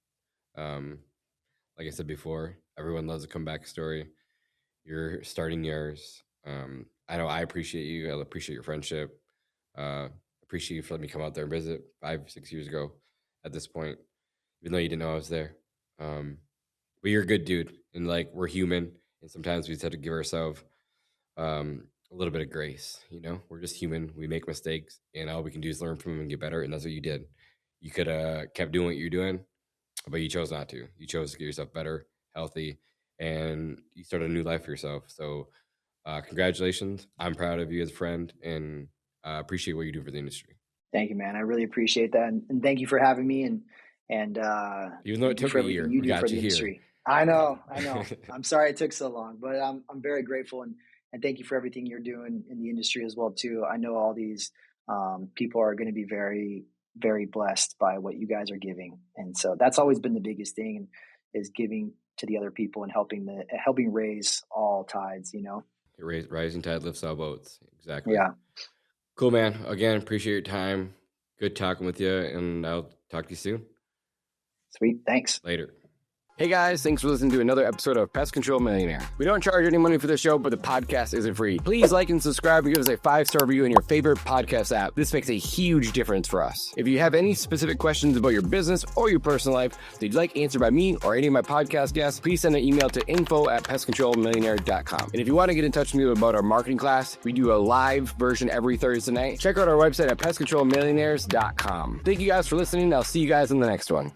Like I said before, everyone loves a comeback story. You're starting yours. I know I appreciate you. I appreciate your friendship. Appreciate you for letting me come out there and visit 5-6 years ago at this point, even though you didn't know I was there. But you're a good dude, and like, we're human. And sometimes we just have to give ourselves a little bit of grace. We're just human. We make mistakes, and all we can do is learn from them and get better. And that's what you did. You could have kept doing what you're doing, but you chose not to. You chose to get yourself better, healthy, and you started a new life for yourself. So congratulations. I'm proud of you as a friend, and appreciate what you do for the industry. Thank you, man. I really appreciate that. And thank you for having me. And even though it took a year, we got you here. I know. I'm sorry it took so long, but I'm very grateful and thank you for everything you're doing in the industry as well too. I know all these people are going to be very, very blessed by what you guys are giving, and so that's always been the biggest thing, is giving to the other people and helping raise all tides. Rising tide lifts all boats. Exactly. Yeah. Cool, man. Again, appreciate your time. Good talking with you, and I'll talk to you soon. Sweet. Thanks. Later. Hey guys, thanks for listening to another episode of Pest Control Millionaire. We don't charge any money for the show, but the podcast isn't free. Please like and subscribe and give us a 5-star review in your favorite podcast app. This makes a huge difference for us. If you have any specific questions about your business or your personal life that you'd like answered by me or any of my podcast guests, please send an email to info@pestcontrolmillionaire.com. And if you want to get in touch with me about our marketing class, we do a live version every Thursday night. Check out our website at pestcontrolmillionaires.com. Thank you guys for listening. I'll see you guys in the next one.